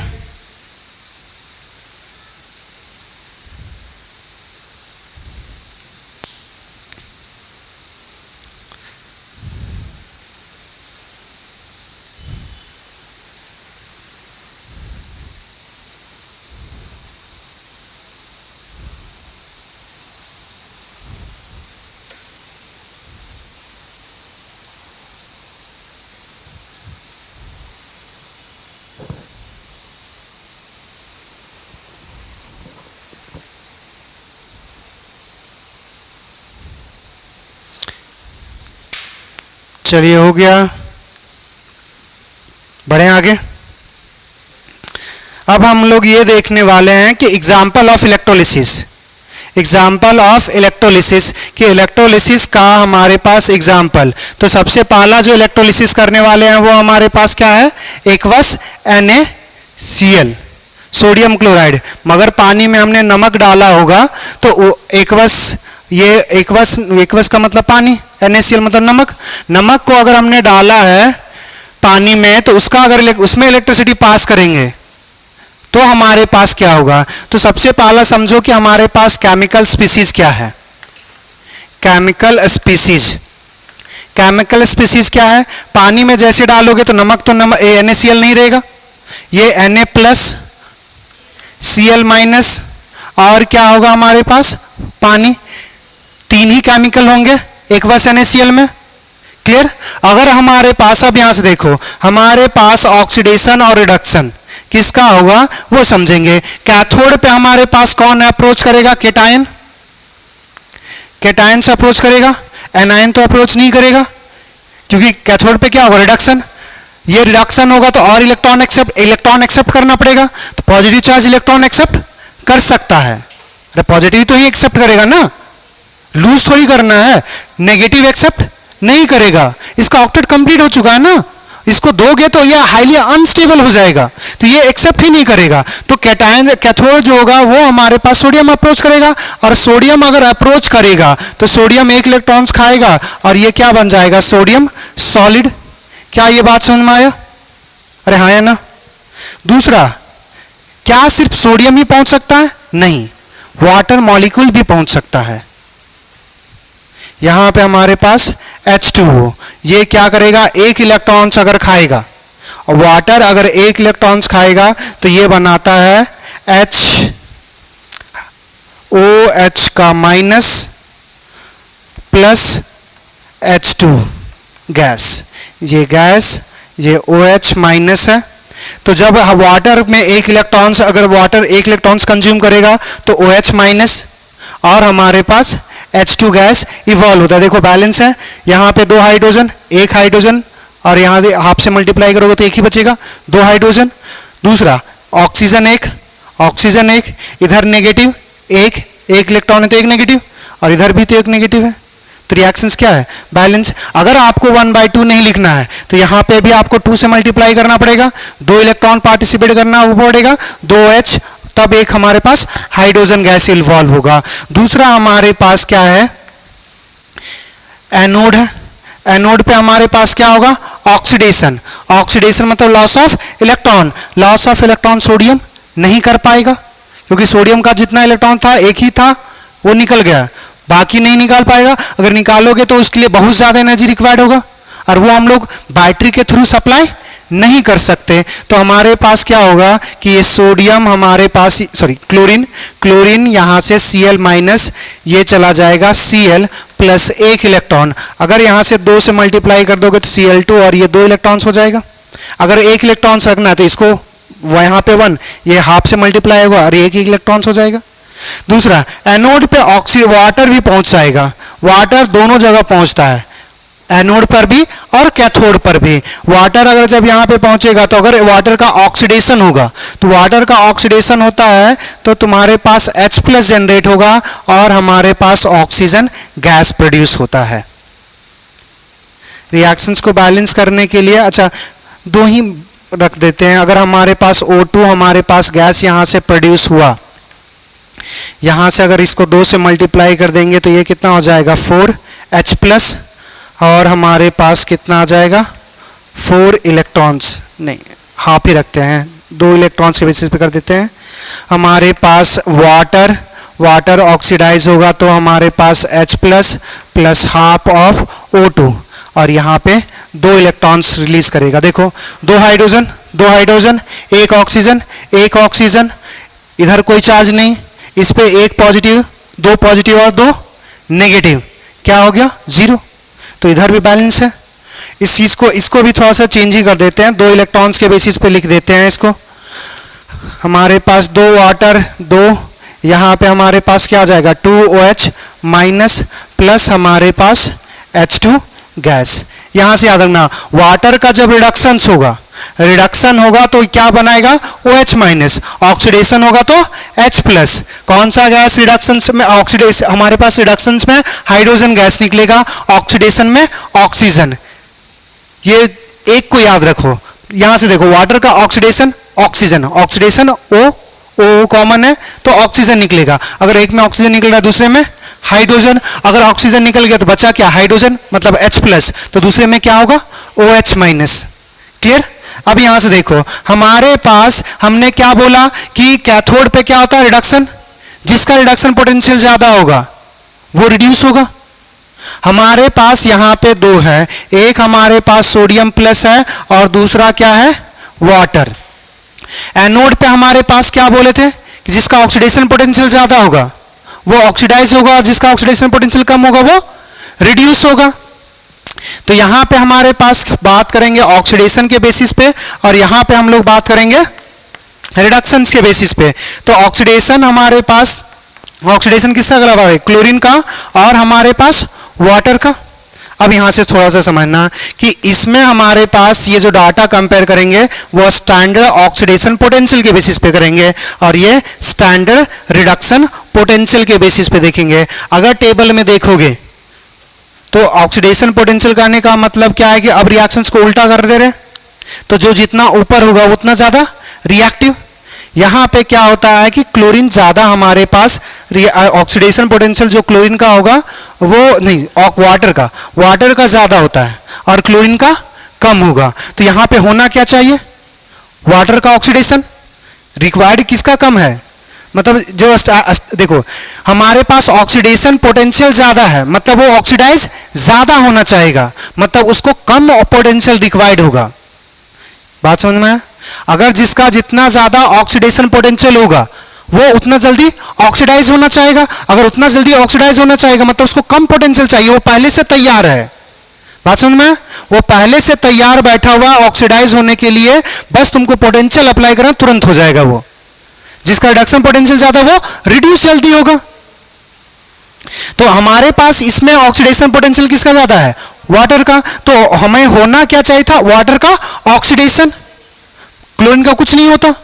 चलिए हो गया, बढ़े आगे। अब हम लोग ये देखने वाले हैं कि एग्जाम्पल ऑफ इलेक्ट्रोलिसिस कि इलेक्ट्रोलिसिस का हमारे पास एग्जाम्पल। तो सबसे पहला जो इलेक्ट्रोलिसिस करने वाले हैं वो हमारे पास क्या है, एक्वस NaCl, सोडियम क्लोराइड। मगर पानी में हमने नमक डाला होगा तो एक्वस ये एक्वस का मतलब पानी, NaCl मतलब नमक। नमक को अगर हमने डाला है पानी में तो उसका अगर उसमें इलेक्ट्रिसिटी पास करेंगे तो हमारे पास क्या होगा। तो सबसे पहला समझो कि हमारे पास केमिकल स्पीसीज क्या है। केमिकल स्पीसीज क्या है, पानी में जैसे डालोगे तो नमक तो NaCl नहीं रहेगा, ये Na प्लस Cl माइनस और क्या होगा हमारे पास पानी। तीन ही केमिकल होंगे एक्वस NaCl में, क्लियर। अगर हमारे पास अब यहां से देखो हमारे पास ऑक्सीडेशन और रिडक्शन किसका होगा वो समझेंगे। कैथोड पे हमारे पास कौन अप्रोच करेगा, केटायन, केटायन से अप्रोच करेगा, एनायन तो अप्रोच नहीं करेगा क्योंकि कैथोड पे क्या होगा रिडक्शन। ये रिडक्शन होगा तो और इलेक्ट्रॉन एक्सेप्ट करना पड़ेगा, तो पॉजिटिव चार्ज इलेक्ट्रॉन एक्सेप्ट कर सकता है। अरे पॉजिटिव तो ही एक्सेप्ट करेगा ना, लूज थोड़ी करना है, नेगेटिव एक्सेप्ट नहीं करेगा। इसका ऑक्टेट कंप्लीट हो चुका है ना, इसको दोगे तो यह हाईली अनस्टेबल हो जाएगा, तो ये एक्सेप्ट ही नहीं करेगा। तो कैटायन कैथोड जो होगा वो हमारे पास सोडियम अप्रोच करेगा, और सोडियम अगर अप्रोच करेगा तो सोडियम एक इलेक्ट्रॉन्स खाएगा और ये क्या बन जाएगा, सोडियम सॉलिड। क्या ये बात समझ में आया? अरे हाँ या ना। दूसरा, क्या सिर्फ सोडियम ही पहुंच सकता है? नहीं, वाटर मॉलिक्यूल भी पहुंच सकता है। यहां पे हमारे पास H2O, ये क्या करेगा, एक इलेक्ट्रॉन्स अगर खाएगा, और वाटर अगर एक इलेक्ट्रॉन्स खाएगा तो ये बनाता है HOH का माइनस प्लस H2 गैस, ये गैस ये OH माइनस है। तो जब वाटर में एक इलेक्ट्रॉन्स, अगर वाटर एक इलेक्ट्रॉन्स कंज्यूम करेगा तो OH माइनस और हमारे पास H2 गैस इवॉल्व होता है। देखो बैलेंस है, यहाँ पे दो हाइड्रोजन, एक हाइड्रोजन, और यहाँ से हाफ से मल्टीप्लाई करोगे तो एक ही बचेगा, दो हाइड्रोजन। दूसरा ऑक्सीजन एक, इधर नेगेटिव एक इलेक्ट्रॉन है तो एक नेगेटिव, और इधर भी तो एक नेगेटिव है। तो रिएक्शंस क्या है, बैलेंस। अगर आपको 1/2 नहीं लिखना है तो यहाँ पे भी आपको 2 से मल्टीप्लाई करना पड़ेगा, दो इलेक्ट्रॉन पार्टिसिपेट करना पड़ेगा, 2H, तब एक हमारे पास हाइड्रोजन गैस इन्वॉल्व होगा। दूसरा हमारे पास क्या है, एनोड है। एनोड पे हमारे पास क्या होगा, ऑक्सीडेशन मतलब लॉस ऑफ इलेक्ट्रॉन सोडियम नहीं कर पाएगा क्योंकि सोडियम का जितना इलेक्ट्रॉन था एक ही था, वो निकल गया, बाकी नहीं निकाल पाएगा। अगर निकालोगे तो उसके लिए बहुत ज्यादा एनर्जी रिक्वायर्ड होगा, और वो हम लोग बैटरी के थ्रू सप्लाई नहीं कर सकते। तो हमारे पास क्या होगा कि ये सोडियम हमारे पास, क्लोरीन यहाँ से Cl माइनस, ये चला जाएगा Cl प्लस एक इलेक्ट्रॉन। अगर यहाँ से 2 से मल्टीप्लाई कर दोगे तो Cl2 और ये 2 इलेक्ट्रॉन्स हो जाएगा। अगर एक इलेक्ट्रॉन्स रखना है तो इसको यहाँ पे 1, ये हाफ से मल्टीप्लाई होगा और एक इलेक्ट्रॉन्स हो जाएगा। दूसरा, एनोड पे वाटर भी पहुंच जाएगा, वाटर दोनों जगह पहुंचता है, एनोड पर भी और कैथोड पर भी। वाटर अगर जब यहाँ पे पहुंचेगा तो अगर वाटर का ऑक्सीडेशन होगा, तो वाटर का ऑक्सीडेशन होता है तो तुम्हारे पास H+ जनरेट होगा और हमारे पास ऑक्सीजन गैस प्रोड्यूस होता है। रिएक्शंस को बैलेंस करने के लिए अच्छा 2 ही रख देते हैं। अगर हमारे पास O2 हमारे पास गैस यहाँ से प्रोड्यूस हुआ, यहाँ से अगर इसको 2 से मल्टीप्लाई कर देंगे तो ये कितना हो जाएगा, 4H+, और हमारे पास कितना आ जाएगा, 4 इलेक्ट्रॉन्स, नहीं हाफ ही रखते हैं, 2 इलेक्ट्रॉन्स के बेसिस पे कर देते हैं। हमारे पास वाटर ऑक्सीडाइज होगा तो हमारे पास H+ plus half of O2, और यहाँ पे 2 इलेक्ट्रॉन्स रिलीज करेगा। देखो 2 हाइड्रोजन, एक ऑक्सीजन, इधर कोई चार्ज नहीं, इस पे एक पॉजिटिव, 2 पॉजिटिव और 2 नेगेटिव, क्या हो गया, 0। तो इधर भी बैलेंस है। इस चीज को, इसको भी थोड़ा सा चेंज ही कर देते हैं, 2 इलेक्ट्रॉन्स के बेसिस पे लिख देते हैं इसको। हमारे पास 2 वाटर, 2, यहाँ पे हमारे पास क्या आ जाएगा, 2OH माइनस प्लस हमारे पास H2 गैस। यहाँ से याद रखना, वाटर का जब रिडक्शन होगा तो क्या बनाएगा, OH माइनस, ऑक्सीडेशन होगा तो H+। कौन सा गैस रिडक्शन में, ऑक्सीडेशन, हमारे पास रिडक्शन में हाइड्रोजन गैस निकलेगा, ऑक्सीडेशन में ऑक्सीजन। ये एक को याद रखो, यहां से देखो, वाटर का ऑक्सीडेशन O, O कॉमन है तो ऑक्सीजन निकलेगा, अगर एक में ऑक्सीजन निकल रहा है दूसरे में हाइड्रोजन, अगर ऑक्सीजन निकल गया तो बचा क्या हाइड्रोजन मतलब H प्लस, तो दूसरे में क्या होगा OH माइनस। क्लियर। अब यहां से देखो हमारे पास हमने क्या बोला कि कैथोड पे क्या होता है रिडक्शन, जिसका रिडक्शन पोटेंशियल ज्यादा होगा वो रिड्यूस होगा। हमारे पास यहां पे दो है, एक हमारे पास सोडियम प्लस है और दूसरा क्या है वाटर। एनोड पे हमारे पास क्या बोले थे कि जिसका ऑक्सीडेशन पोटेंशियल ज्यादा होगा वो ऑक्सीडाइज होगा और जिसका ऑक्सीडेशन पोटेंशियल कम होगा वो रिड्यूस होगा। तो यहां पे हमारे पास बात करेंगे ऑक्सीडेशन के बेसिस पे और यहां पे हम लोग बात करेंगे रिडक्शन के बेसिस पे। तो ऑक्सीडेशन हमारे पास, ऑक्सीडेशन किसका अगला है क्लोरीन का और हमारे पास वाटर का। अब यहां से थोड़ा सा समझना कि इसमें हमारे पास ये जो डाटा कंपेयर करेंगे वो स्टैंडर्ड ऑक्सीडेशन पोटेंशियल के बेसिस पे करेंगे और ये स्टैंडर्ड रिडक्शन पोटेंशियल के बेसिस पे देखेंगे। अगर टेबल में देखोगे तो ऑक्सीडेशन पोटेंशियल करने का मतलब क्या है कि अब रिएक्शंस को उल्टा कर दे रहे, तो जो जितना ऊपर होगा उतना ज्यादा रिएक्टिव। यहां पे क्या होता है कि क्लोरीन ज्यादा हमारे पास ऑक्सीडेशन पोटेंशियल जो क्लोरीन का होगा वो नहीं, वाटर का ज्यादा होता है और क्लोरीन का कम होगा। तो यहां पे होना क्या चाहिए, वाटर का ऑक्सीडेशन रिक्वायर्ड किसका कम है, मतलब जो देखो हमारे पास ऑक्सीडेशन पोटेंशियल ज्यादा है मतलब वो ऑक्सीडाइज ज्यादा होना चाहेगा, मतलब उसको कम पोटेंशियल रिक्वायर्ड होगा। बात समझ में आया। अगर जिसका जितना ज्यादा ऑक्सीडेशन पोटेंशियल होगा वो उतना जल्दी ऑक्सीडाइज होना चाहेगा, अगर उतना जल्दी ऑक्सीडाइज होना चाहेगा मतलब उसको कम पोटेंशियल चाहिए, वो पहले से तैयार है। बात समझ में, वो पहले से तैयार बैठा हुआ ऑक्सीडाइज होने के लिए, बस तुमको पोटेंशियल अप्लाई करना तुरंत हो जाएगा। वो जिसका रिडक्शन पोटेंशियल ज्यादा वो रिड्यूस जल्दी होगा। तो हमारे पास इसमें ऑक्सीडेशन पोटेंशियल किसका ज्यादा है वाटर का, तो हमें होना क्या चाहिए था वाटर का ऑक्सीडेशन, क्लोरीन का कुछ नहीं होता।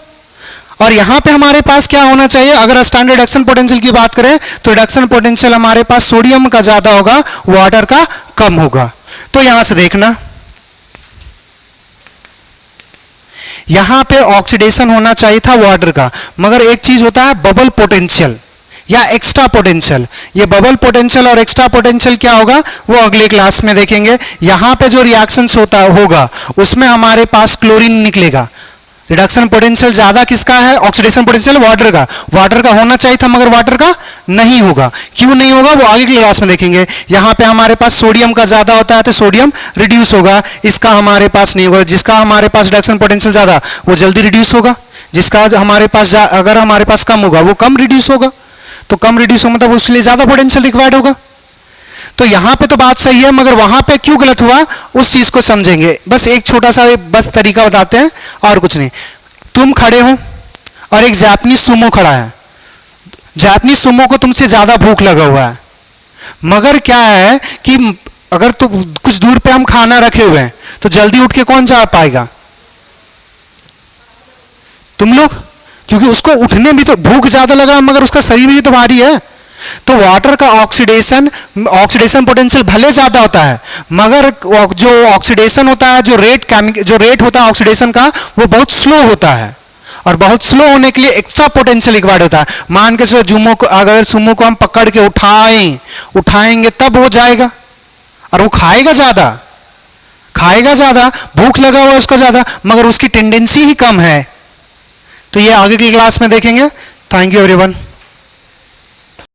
और यहां पे हमारे पास क्या होना चाहिए, अगर स्टैंडर्ड रिडक्शन पोटेंशियल की बात करें तो रिडक्शन पोटेंशियल हमारे पास सोडियम का ज्यादा होगा वाटर का कम होगा। तो यहां से देखना यहां पे ऑक्सीडेशन होना चाहिए था वाटर का, मगर एक चीज होता है बबल पोटेंशियल या एक्स्ट्रा पोटेंशियल। ये बबल पोटेंशियल और एक्स्ट्रा पोटेंशियल क्या होगा वो अगले क्लास में देखेंगे। यहां पे जो रिएक्शंस होगा उसमें हमारे पास क्लोरीन निकलेगा। रिडक्शन पोटेंशियल ज्यादा किसका है, ऑक्सीडेशन पोटेंशियल वाटर का होना चाहिए था मगर वाटर का नहीं होगा। क्यों नहीं होगा वो आगे की क्लास में देखेंगे। यहां पे हमारे पास सोडियम का ज्यादा होता है तो सोडियम रिड्यूस होगा, इसका हमारे पास नहीं होगा। जिसका हमारे पास रिडक्शन पोटेंशियल ज्यादा वो जल्दी रिड्यूस होगा, जिसका हमारे पास अगर हमारे पास कम होगा वो कम रिड्यूस होगा। तो कम रिड्यूस होगा मतलब उसके लिए ज्यादा पोटेंशियल रिक्वायर्ड होगा। तो यहां पे तो बात सही है मगर वहां पे क्यों गलत हुआ उस चीज को समझेंगे। बस एक छोटा सा बस तरीका बताते हैं और कुछ नहीं। तुम खड़े हो और एक जापानीज सुमो खड़ा है, जापानीज सुमो को तुमसे ज्यादा भूख लगा हुआ है, मगर क्या है कि अगर तो कुछ दूर पे हम खाना रखे हुए हैं तो जल्दी उठ के कौन जा पाएगा, तुम लोग, क्योंकि उसको उठने भी तो भूख ज्यादा लगा मगर उसका शरीर भी तो भारी है। तो वाटर का ऑक्सीडेशन पोटेंशियल भले ज्यादा होता है मगर जो ऑक्सीडेशन होता है, जो रेट होता है ऑक्सीडेशन का वो बहुत स्लो होता है और बहुत स्लो होने के लिए एक्स्ट्रा पोटेंशियल रिक्वायर्ड होता है। मान के चलो अगर सुमो को हम पकड़ के उठाएंगे तब वो जाएगा और वो खाएगा ज्यादा, भूख लगा हुआ उसको ज्यादा मगर उसकी टेंडेंसी ही कम है। तो ये आगे की क्लास में देखेंगे। Thank you everyone.